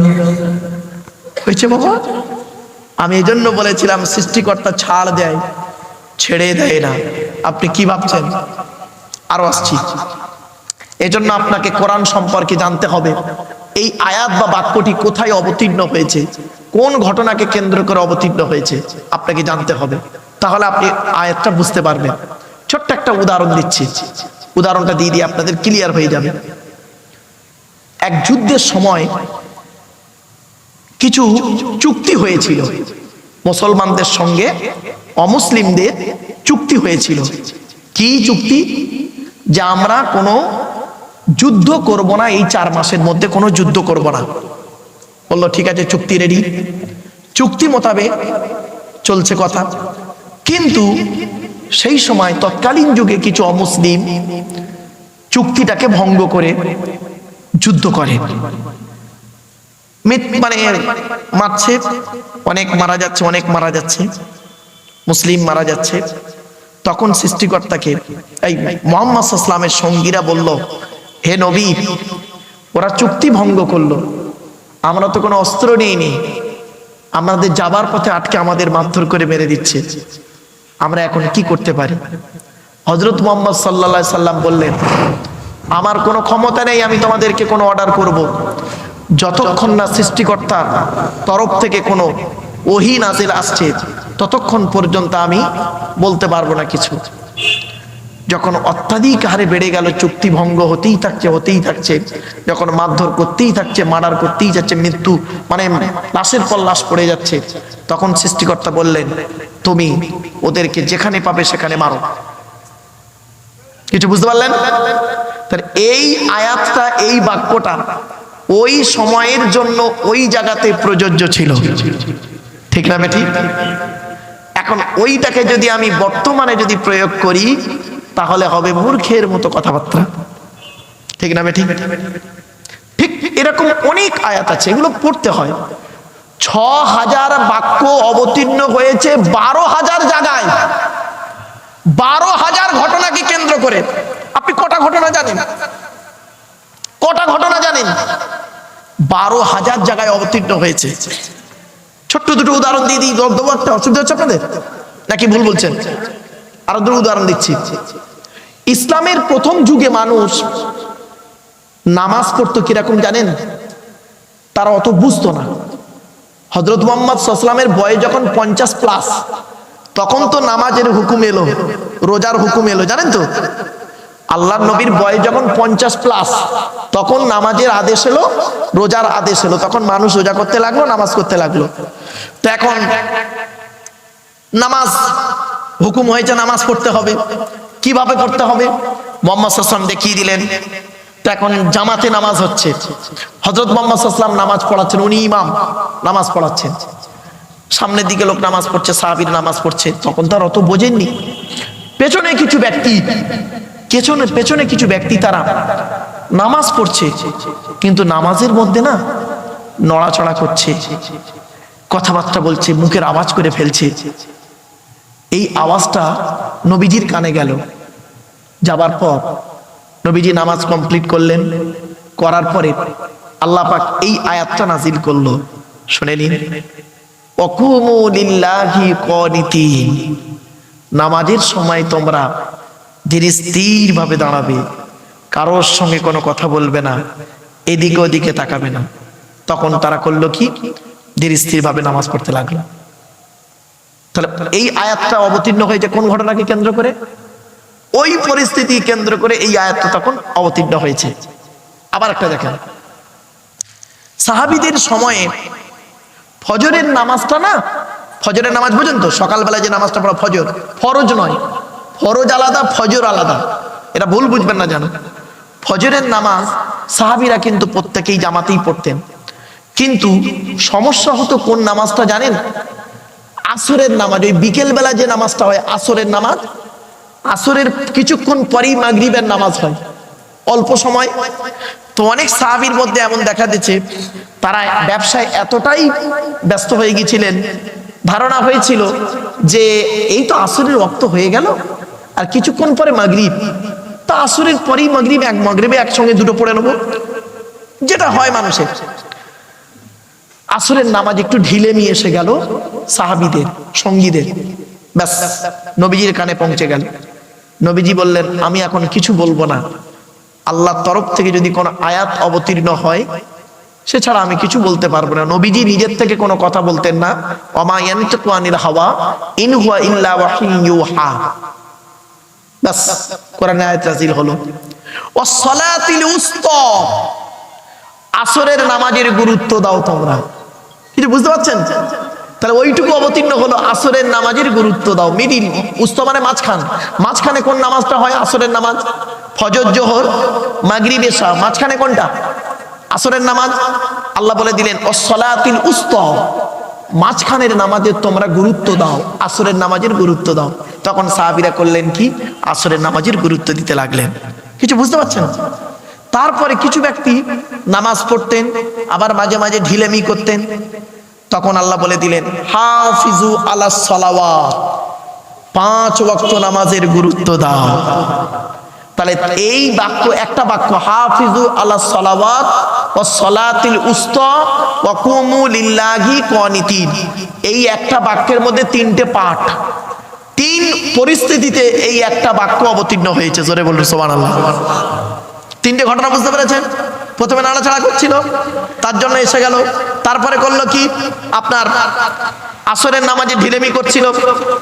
হয়েছে বাবা? আমি এই জন্য বলেছিলাম সৃষ্টিকর্তা ছাড় দেয়, ছেড়ে দেয় না। আপনি কি ভাবছেন? আরো আসছি। এজন্য আপনাকে কোরআন সম্পর্কে জানতে হবে, এই আয়াত বা বাক্যটি কোথায় অবতীর্ণ হয়েছে, কোন ঘটনাকে কেন্দ্র করে অবতীর্ণ হয়েছে আপনাকে জানতে হবে, তাহলে আপনি আয়াতটা বুঝতে পারবেন। ছোট্ট একটা উদাহরণ দিচ্ছি, উদাহরণটা দিয়ে দিয়ে আপনাদের ক্লিয়ার হয়ে যাবে। এক যুদ্ধের সময় কিছু চুক্তি হয়েছিল, মুসলমানদের সঙ্গে অমুসলিমদের চুক্তি হয়েছিল। কি চুক্তি? যে আমরা কোনো যুদ্ধ করব না, এই 4 মাসের মধ্যে কোনো যুদ্ধ করব না। বললো ঠিক আছে, চুক্তি রেডি, চুক্তি মোতাবেক চলছে কথা। কিন্তু সেই সময় তৎকালীন যুগে কিছু অমুসলিম চুক্তিটাকে ভঙ্গ করে যুদ্ধ করে, মানে মারছে, অনেক মারা যাচ্ছে, অনেক মারা যাচ্ছে, মুসলিম মারা যাচ্ছে। তখন সৃষ্টিকর্তাকে এই মুহাম্মদ সাল্লাল্লাহু আলাইহি ওয়াসাল্লামের সঙ্গীরা বলল, হে নবী, ওরা চুক্তি ভঙ্গ করলো, আমরা তো কোনো অস্ত্র নিইনি, আমাদের যাবার পথে আটকে আমাদের মারধর করে মেরে দিচ্ছে, আমরা এখন কি করতে পারি? হযরত মুহাম্মদ সাল্লাল্লাহু আলাইহি সাল্লাম বললেন, আমার কোনো ক্ষমতা নেই আমি তোমাদেরকে কোনো অর্ডার করব, যতক্ষণ না সৃষ্টিকর্তার তরফ থেকে কোনো ওহী নাজিল আসছে ততক্ষণ পর্যন্ত আমি বলতে পারবো না কিছু। যখন অত্যাধিক হারে বেড়ে গেল, চুক্তি ভঙ্গ হতেই থাকছে, যখন মারধর করতেই থাকছে, মার্ডার করতেই যাচ্ছে, মৃত্যু মানে লাশের পর লাশ পড়ে যাচ্ছে, তখন সৃষ্টিকর্তা বললেন তুমি ওদেরকে যেখানে পাবে সেখানে মারো। কিছু বুঝতে পারলেন? তাহলে এই আয়াতটা, এই বাক্যটা ওই সময়ের জন্য ওই জায়গাতে প্রযোজ্য ছিল, ঠিক না বেঠিক? এখন ওইটাকে যদি আমি বর্তমানে যদি প্রয়োগ করি তাহলে হবে মূর্খের মতো কথাবার্তা, ঠিক না বেঠিক? ঠিক এরকম অনেক আয়াত আছে, এগুলো পড়তে হয়। ৬,০০০ বাক্য অবতীর্ণ হয়েছে ১২,০০০ জায়গায়, ১২,০০০ ঘটনাকে কেন্দ্র করে। আপনি কটা ঘটনা জানেন? ১২,০০০ জায়গায় অবতীর্ণ হয়েছে। ছোট্ট দুটো উদাহরণ দিয়ে দিই, দেবো একটা, অসুবিধা হচ্ছে আপনাদের নাকি ভুল বলছেন? আরো দুটো উদাহরণ দিচ্ছি। ইসলামের প্রথম যুগে মানুষ নামাজ পড়তো কিরকম জানেন? তারা অত বুঝতো না। হযরত মুহাম্মদ সাল্লাল্লাহু আলাইহি ওয়াসাল্লামের বয়স যখন 50+, তখন তো নামাজের হুকুম এলো, রোজার হুকুম এলো, জানেন তো? আল্লাহর নবীর বয়স যখন 50+, তখন নামাজের আদেশ এলো, রোজার আদেশ এলো, তখন মানুষ রোজা করতে লাগলো, নামাজ করতে লাগলো। তো এখন নামাজ হুকুম হয়েছে, নামাজ পড়তে হবে। কিভাবে পড়তে হবে মুহাম্মদ সাল্লাল্লাহু আলাইহি ওয়াসাল্লাম দেখিয়ে দিলেন। তো এখন জামাতে নামাজ হচ্ছে, হযরত মুহাম্মদ সাল্লাল্লাহু আলাইহি ওয়াসাল্লাম নামাজ পড়াচ্ছেন, উনি ইমাম, নামাজ পড়াচ্ছেন, সামনের দিকে লোক নামাজ পড়ছে, সাহাবীর নামাজ পড়ছে। তখন তার অত বোঝেননি, পেছনে কিছু ব্যক্তি তারা নামাজ পড়ছে, কিন্তু নামাজের মধ্যে না নড়াচড়া করছে, কথাবার্তা বলছে, মুখের আওয়াজ করে ফেলছে। এই আওয়াজটা নবীজির কানে গেল। যাবার পর নবীজি নামাজ কমপ্লিট করলেন, করার পরে আল্লাহ পাক এই আয়াতটা নাজিল করলো, শুনে নিন। ওয়াকুমু লিল্লাহি কানিতিন, নামাজের সময় তোমরা ধীর স্থির ভাবে দাঁড়াবে, কারোর সঙ্গে কোনো কথা বলবে না, এদিকে ওদিকে তাকাবে না। তখন তারা করলো কি? ধীর স্থির ভাবে নামাজ পড়তে লাগলো। তাহলে এই আয়াতটা অবতীর্ণ হয়েছে কোন ঘটনাকে কেন্দ্র করে? ওই পরিস্থিতি কেন্দ্র করে এই আয়াতটা তখন অবতীর্ণ হয়েছে। আবার একটা দেখেন, সাহাবীদের সময়ে ফজরের নামাজটা না, ফজরের নামাজ বুঝেন তো, সকালবেলা যে নামাজটা পড়া ফজর, ফরজ নয়, ফরজ আলাদা, ফজর আলাদা, এটা ভুল বুঝবেন না জানো। ফজরের নামাজ সাহাবীরা কিন্তু প্রত্যেকেই জামাতেই পড়তেন, কিন্তু সমস্যা হতো কোন নামাজটা জানেন? আসরের নামাজ, ওই বিকেল বেলা যে নামাজটা হয় আসরের নামাজ, আসরের কিছুক্ষণ পরেই মাগরিবের নামাজ হয়, অল্প সময়। তো অনেক সাহাবীর মধ্যে এমন দেখা দিচ্ছে, তারা ব্যবসায় এতটাই ব্যস্ত হয়ে গিয়েছিলেন, ধারণা হয়েছিল যে এই তো আসরের ওয়াক্ত হয়ে গেল, আর কিছুক্ষণ পরে মাগরিব, তা আসরের পরেই মাগরিবে একসঙ্গে দুটো পড়ে নেবো, যেটা হয় মানুষের। আসরের নামাজ একটু ঢিলে নিয়ে এসে গেল সাহাবীদের, সঙ্গীদের, ব্যাস নবীজির কানে পৌঁছে গেল। নবীজি বললেন, আমি এখন কিছু বলবো না, আল্লাহর তরফ থেকে যদি কোনো আয়াত অবতীর্ণ হয় সে ছাড়া আমি কিছু বলতে পারবো না। নবীজি নিজের থেকে কোনো কথা বলতেন না, ওমা ইয়ানতিকু আনিল হাওয়া ইন হুয়া ইল্লা ওয়াহিয়ুন ইউহা। বাস কোরআনে আয়াত নাযিল হলো, ওয়াস সালাতিল উসতা, আসরের নামাজের গুরুত্ব দাও তোমরা। কিছু বুঝতে পারছেন? তাহলে ওইটুকু অবতীর্ণ হলো, আসরের নামাজের গুরুত্ব দাও। মিডিল, উসতা মানে মাঝখানে কোন নামাজটা হয়? আসরের নামাজ, ফজর, জোহর, মাগরিব, এশা, মাঝখানে কোনটা? আসরের নামাজ। আল্লাহ বলে দিলেন ওয়াস সালাতিল উসতা, মাঝখানের নামাজের তোমরা গুরুত্ব দাও, আসরের নামাজের গুরুত্ব দাও। তখন সাহাবীরা করলেন কি? আসরের নামাজের গুরুত্ব দিতে লাগলেন। কিছু বুঝতে পারছেন? তারপরে কিছু ব্যক্তি নামাজ পড়তেন, আবার মাঝে মাঝে ঢিলেমি করতেন। তখন আল্লাহ বলে দিলেন হাফিজু আলাস সালাওয়াত, 5 ওয়াক্ত নামাজের গুরুত্ব দাও। তাহলে এই বাক্য, একটা বাক্য, হাফিজু আলাস সালাওয়াত ওয়াস সালাতিল উসতা ওয়া কুমু লিল্লাহি কানিতিন, এই একটা বাক্যের মধ্যে 3টে পাঠ, 3 পরিস্থিতিতে এই একটা বাক্য অবতীর্ণ হয়েছে। জোরে বলুন সুবহানাল্লাহ। 3টে ঘটনা বুঝতে পেরেছেন? প্রথমে নাড়াচাড়া করছিল, তার জন্য এসে গেল। তারপরে করলো কি, আপনার আসরের নামাজে ঢিলেমি করছিল,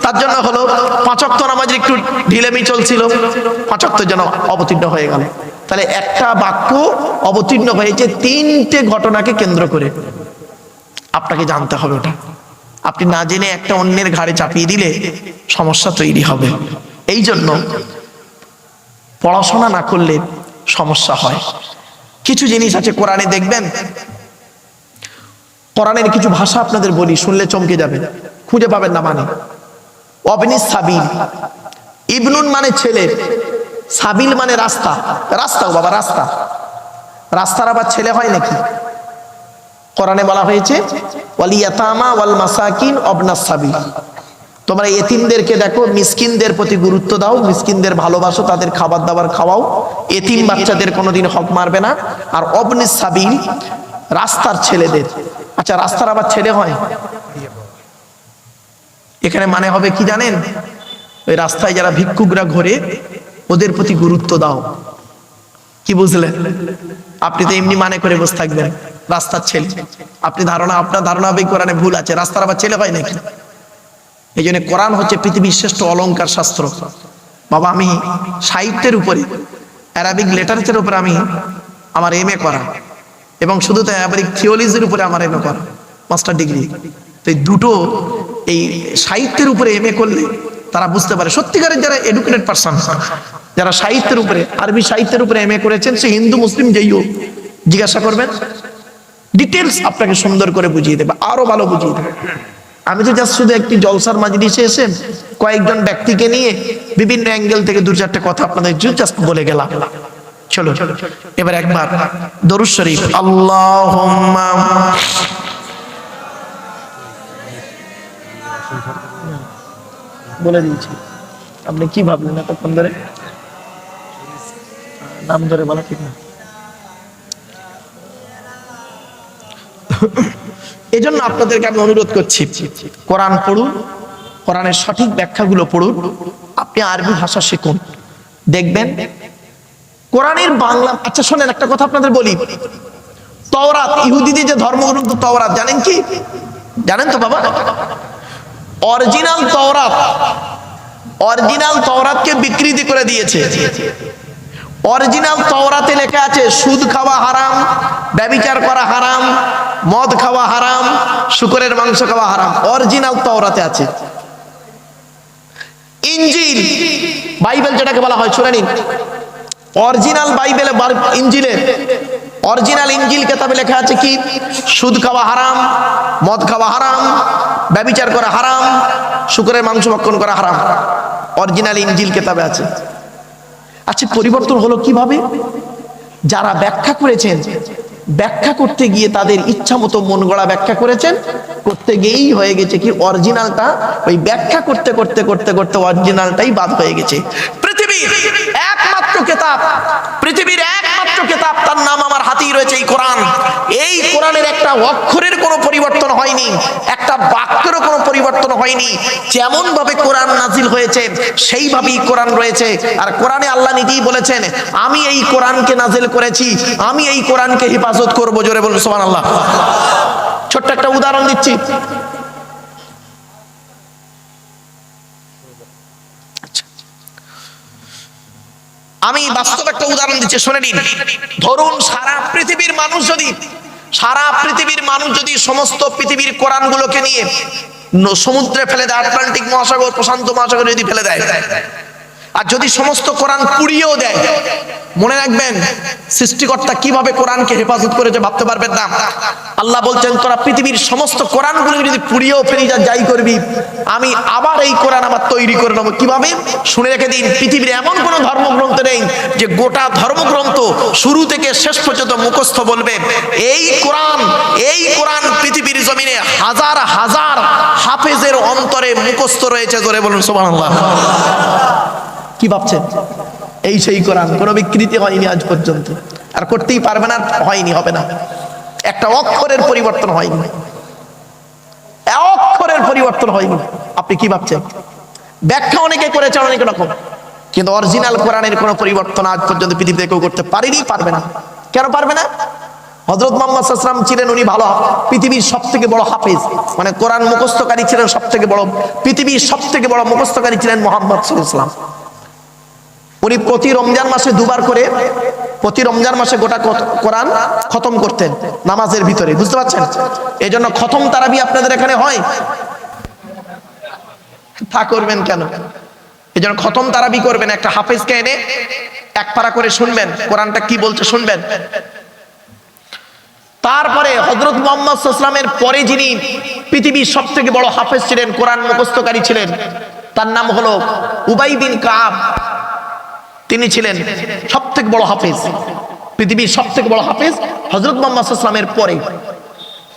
তার জন্য হলো। 5 ওয়াক্ত নামাজে একটু ঢিলেমি চলছিল, 5 ওয়াক্তের জন্য অবতীর্ণ হয়ে গেল। তাহলে একটা বাক্য অবতীর্ণ হয়েছে 3টে ঘটনাকে কেন্দ্র করে। আপনাকে জানতে হবে ওটা। আপনি না জেনে একটা অন্যের ঘাড়ে চাপিয়ে দিলে সমস্যা তৈরি হবে। এই জন্য পড়াশোনা না করলে সমস্যা হয়। কিছু জিনিস আছে কোরআনে, দেখবেন কোরআনের কিছু ভাষা আপনাদের বলি, শুনলে চমকে যাবেন, খুঁজে পাবেন না। মানে অবনিস সাবিল, ইবনুন মানে ছেলে, সাবিল মানে রাস্তা। রাস্তা বাবা, রাস্তা। রাস্তার আবার ছেলে হয় নাকি? কোরআনে বলা হয়েছে ওয়াল ইয়াতামা ওয়াল মাসাকিন অবনাস সাবিল। তোমরা এতিমদেরকে দেখো, মিসকিনদের প্রতি গুরুত্ব দাও, মিসকিনদের ভালোবাসো, তাদের খাবার দাবার খাওয়াও, এতিম বাচ্চাদের কোনোদিন হক মারবে না। আর অবনিস সাবিল রাস্তার ছেলেদের। আচ্ছা, রাস্তার আবার ছেলে হয়? এখানে মানে হবে কি জানেন? ওই রাস্তায় যারা ভিক্ষুকরা ঘোরে ওদের প্রতি গুরুত্ব দাও। কি বুঝলেন? আপনি তো এমনি মানে করে বসে থাকবেন রাস্তার ছেলে। আপনার ধারণা হবে কোরআনে ভুল আছে, রাস্তার আবার ছেলে হয় নাকি? এই জন্য কোরআন হচ্ছে পৃথিবীর শ্রেষ্ঠ অলংকার শাস্ত্র। বাবা, আমি সাহিত্যের উপরে, অ্যারাবিক লিটারেচারের উপরে আমি আমার এমএ করা, এবং শুধু তাই অ্যারাবিক থিওলজির উপরে আমার এমএ করা, মাস্টার ডিগ্রি। তো এই দুটো, এই সাহিত্যের উপরে এমএ করলে তারা বুঝতে পারে সত্যিকারের যারা এডুকেটেড পারসন, যারা সাহিত্যের উপরে, আরবি সাহিত্যের উপরে এমএ করেছেন, সে হিন্দু মুসলিম যেই হোক, জিজ্ঞাসা করবেন, ডিটেলস আপনাকে সুন্দর করে বুঝিয়ে দেবে, আরো ভালো বুঝিয়ে দেবে। আমি তো জাস্ট শুধু একটি জলসার মাজলিসে এসে কয়েকজন ব্যক্তিকে নিয়ে বিভিন্ন অ্যাঙ্গেল থেকে 2-4টে কথা আপনাদের জাস্ট বলে গেলাম। চলো এবার একবার দরুদ শরীফ, আল্লাহুম্মা। বলে দিয়েছি, আপনি কি ভাবলেন এতক্ষণ ধরে? নাম ধরে বলা ঠিক না। এই জন্য আপনাদেরকে আমি অনুরোধ করছি, কোরআন পড়ুন, কোরআনের সঠিক ব্যাখ্যাগুলো পড়ুন, আপনি আরবি ভাষা শিখুন, দেখবেন কোরআনের বাংলা। আচ্ছা শোনেন, একটা কথা আপনাদের বলি, তাওরাত, ইহুদিদের যে ধর্মগ্রন্থ তাওরাত, জানেন কি? জানেন তো বাবা? অরিজিনাল তাওরাতকে বিকৃতি করে দিয়েছে। অরিজিনাল তাওরাতে লেখা আছে সুদ খাওয়া হারাম, ব্যভিচার করা হারাম, মদ খাওয়া হারাম, শূকরের মাংস খাওয়া হারাম। অরিজিনাল তাওরাতে আছে। ইনজিল, বাইবেল যেটাকে বলা হয়, শুনে নিন, অরিজিনাল বাইবেলে, ইনজিলে, অরিজিনাল ইনজিল কিতাবে লেখা আছে কি? সুদ খাওয়া হারাম, মদ খাওয়া হারাম, ব্যভিচার করা হারাম, শূকরের মাংস ভক্ষণ করা হারাম। অরিজিনাল ইনজিল কিতাবে আছে। আচ্ছা, পরিবর্তন হলো কিভাবে? যারা ব্যাখ্যা করেছেন, ব্যাখ্যা করতে গিয়ে তাদের ইচ্ছা মতো মন গড়া ব্যাখ্যা করেছেন, করতে গিয়েই হয়ে গেছে কি, অরিজিনালটা ওই ব্যাখ্যা করতে করতে করতে করতে অরিজিনালটাই বাদ হয়ে গেছে। পৃথিবীর একমাত্র কিতাব, তার নাম আমার হাতেই রয়েছে, এই কোরআন। এই কোরআনের একটা অক্ষরের কোনো পরিবর্তন হয়নি, একটা বাক্যেরও কোনো পরিবর্তন হয়নি। যেমন ভাবে কোরআন নাজিল হয়েছে সেইভাবেই কোরআন রয়েছে। আর কোরআনে আল্লাহ নিজেই বলেছেন, আমি এই কোরআনকে নাজিল করেছি, আমি এই কোরআনকে হেফাজত করবো। জোরে বলুন সুবহানাল্লাহ। ছোট্ট একটা উদাহরণ দিচ্ছি। আমি বাস্তব একটা উদাহরণ দিচ্ছি, শুনে নিন। ধরুন সারা পৃথিবীর মানুষ যদি সমস্ত পৃথিবীর কোরআনগুলোকে নিয়ে সমুদ্রে ফেলে দেয়, আটলান্টিক মহাসাগর, প্রশান্ত মহাসাগর যদি ফেলে দেয়, আর যদি সমস্ত কোরআন পুড়িয়েও দেয়, মনে রাখবেন সৃষ্টিকর্তা কিভাবে কোরআনকে হেফাজত করেছে ভাবতে পারবেন না। আল্লাহ বলছেন, তোরা পৃথিবীর সমস্ত কোরআনগুলো যদি পুড়িয়েও ফেলি, যাই করবি, আমি আবার এই কোরআন আবার তৈরি করে নেবো। কিভাবে? শুনে রেখে দিন, পৃথিবীর এমন কোন ধর্মগ্রন্থ নেই যে গোটা ধর্মগ্রন্থ শুরু থেকে শেষ পর্যন্ত মুখস্থ বলবে। এই কোরআন পৃথিবীর জমিনে হাজার হাজার হাফেজের অন্তরে মুখস্থ রয়েছে। জোরে বলুন সুবহানাল্লাহ। কি ভাবছেন? এই সেই কোরআন, কোনো বিকৃতি হয়নি আজ পর্যন্ত, আর করতেই পারবে না, হয়নি, হবে না। একটা অক্ষরের পরিবর্তন হয়নি, অক্ষরের পরিবর্তন হয়নি। আপনি কি ভাবছেন? ব্যাখ্যা অনেকে করেছে অনেক রকম, কিন্তু অরিজিনাল কোরআনের কোনো পরিবর্তন আজ পর্যন্ত পৃথিবীতে কেউ করতে পারেনি, পারবে না। কেন পারবে না? হযরত মুহাম্মদ সাল্লাল্লাহু আলাইহি ওয়াসাল্লাম ছিলেন উনি ভালো পৃথিবীর সবথেকে বড় হাফেজ, মানে কোরআন মুখস্থকারী ছিলেন সবথেকে বড়, পৃথিবীর সবথেকে বড় মুখস্থকারী ছিলেন মুহাম্মদ সাল্লাল্লাহু আলাইহি ওয়াসাল্লাম। উনি প্রতি রমজান মাসে দুবার করে, প্রতি রমজান মাসে গোটা কোরআন খতম করতেন নামাজের ভিতরে, বুঝতে পারছেন? এই জন্য খতম তারাবি আপনাদের এখানে হয়, তা করবেন কেন? এই জন্য খতম তারাবি করবেন, একটা হাফেজকে এনে এক পারা করে শুনবেন, কোরআনটা কি বলছে শুনবেন। তারপরে হযরত মুহাম্মদ সাল্লাল্লাহু আলাইহি ওয়াসাল্লামের পরে যিনি পৃথিবীর সবথেকে বড় হাফেজ ছিলেন, কোরআন মুখস্থকারী ছিলেন, তার নাম হলো উবাই বিন কাব। তিনি ছিলেন সবথেকে বড় হাফেজ, পৃথিবীর সবথেকে বড় হাফেজ হযরত মুহাম্মদ সাল্লাল্লাহু আলাইহি ওয়াসাল্লামের পরে।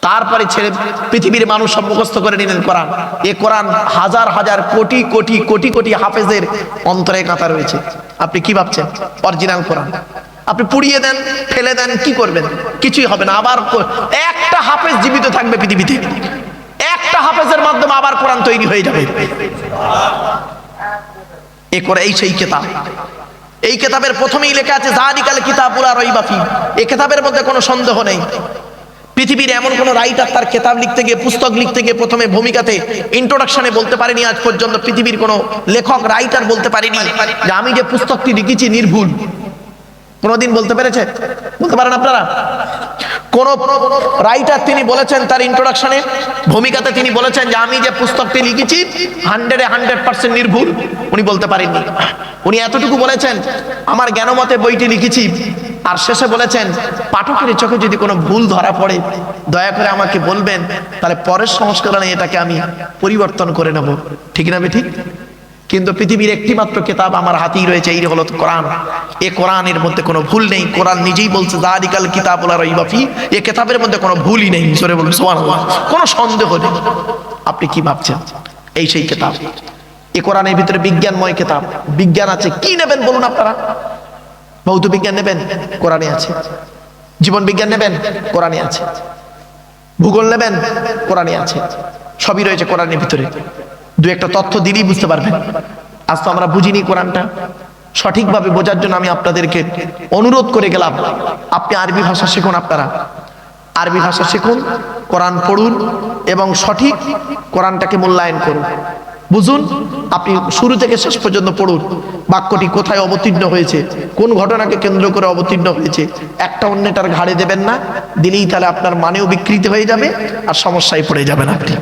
তারপরে ছেড়ে পৃথিবীর মানুষ সব মুখস্থ করে নিলেন কোরআন। এ কোরআন হাজার হাজার কোটি কোটি কোটি কোটি হাফেজের অন্তরে কাঁথা রয়েছে। আপনি কি ভাবছেন অরিজিনাল কোরআন আপনি পুড়িয়ে দেন, ফেলে দেন, কি করবেন? কিছুই হবে না। আবার একটা হাফেজ জীবিত থাকবে পৃথিবীতে, একটা হাফেজের মাধ্যমে আবার কোরআন তৈরি হয়ে যাবে। এ করে এই সেই কিতাব, এই কিতাবের প্রথমেই লেখা আছে যালিকাল কিতাবুল লা রাইবা ফি, এই কিতাবের মধ্যে কোনো সন্দেহ নেই। পৃথিবীর এমন কোন রাইটার তার কিতাব লিখতে গিয়ে, পুস্তক লিখতে গিয়ে প্রথমে ভূমিকাতে ইন্ট্রোডাকশনে বলতে পারেনি, আজ পর্যন্ত পৃথিবীর কোন লেখক রাইটার বলতে পারেনি যে আমি যে পুস্তকটি লিখেছি নির্ভুল। কোনদিন বলতে পেরেছে? বলতে পারেন আপনারা? কোন রাইটার তিনি বলেছেন তার ইন্ট্রোডাকশনে, ভূমিকাতে তিনি বলেছেন যে আমি যে পুস্তকটি লিখেছি 100% নির্ভুল? উনি বলতে পারেননি। উনি এতটুকু বলেছেন আমার জ্ঞানমতে বইটি লিখেছি, আর শেষে বলেছেন পাঠকের চোখে যদি কোনো ভুল ধরা পড়ে দয়া করে আমাকে বলবেন, তাহলে পরের সংস্করণে এটাকে আমি পরিবর্তন করে নেব। ঠিক না ঠিক? কিন্তু পৃথিবীর একটি মাত্র কিতাব আমার হাতেই রয়েছে, এই হলো কোরআন। এই কোরআনের মধ্যে কোনো ভুল নেই। কোরআন নিজেই বলছে যালিকাল কিতাবুল লা রাইবা ফি, এই কিতাবের মধ্যে কোনো ভুলই নেই। জোরে বলুন সুবহানাল্লাহ, কোনো সন্দেহ নেই। আপনি কি ভাবছেন? এই সেই কিতাব। এই কোরআনের ভিতরে বিজ্ঞানময় কিতাব, বিজ্ঞান আছে। কি নেবেন বলুন আপনারা? ভৌত বিজ্ঞান নেবেন? কোরআনে আছে। জীবন বিজ্ঞান নেবেন? কোরআনে আছে। ভূগোল নেবেন? কোরআনে আছে। সবই রয়েছে কোরআনের ভিতরে। দু একটা তথ্য দিলেই বুঝতে পারবেন। আজ তো আমরা বুঝিনি কোরআনটা। সঠিকভাবে বোঝার জন্য আমি আপনাদেরকে অনুরোধ করে গেলাম, আপনি আরবি ভাষা শিখুন। আপনারা আরবি ভাষা শিখুন, কোরআন পড়ুন এবং সঠিক কোরআনটাকে মূল্যায়ন করুন, বুঝুন। আপনি শুরু থেকে শেষ পর্যন্ত পড়ুন, বাক্যটি কোথায় অবতীর্ণ হয়েছে, কোন ঘটনাকে কেন্দ্র করে অবতীর্ণ হয়েছে। একটা অন্যটার ঘাড়ে দেবেন না, দিলেই তাহলে আপনার মানেও বিকৃতি হয়ে যাবে আর সমস্যায় পড়ে যাবেন আপনি।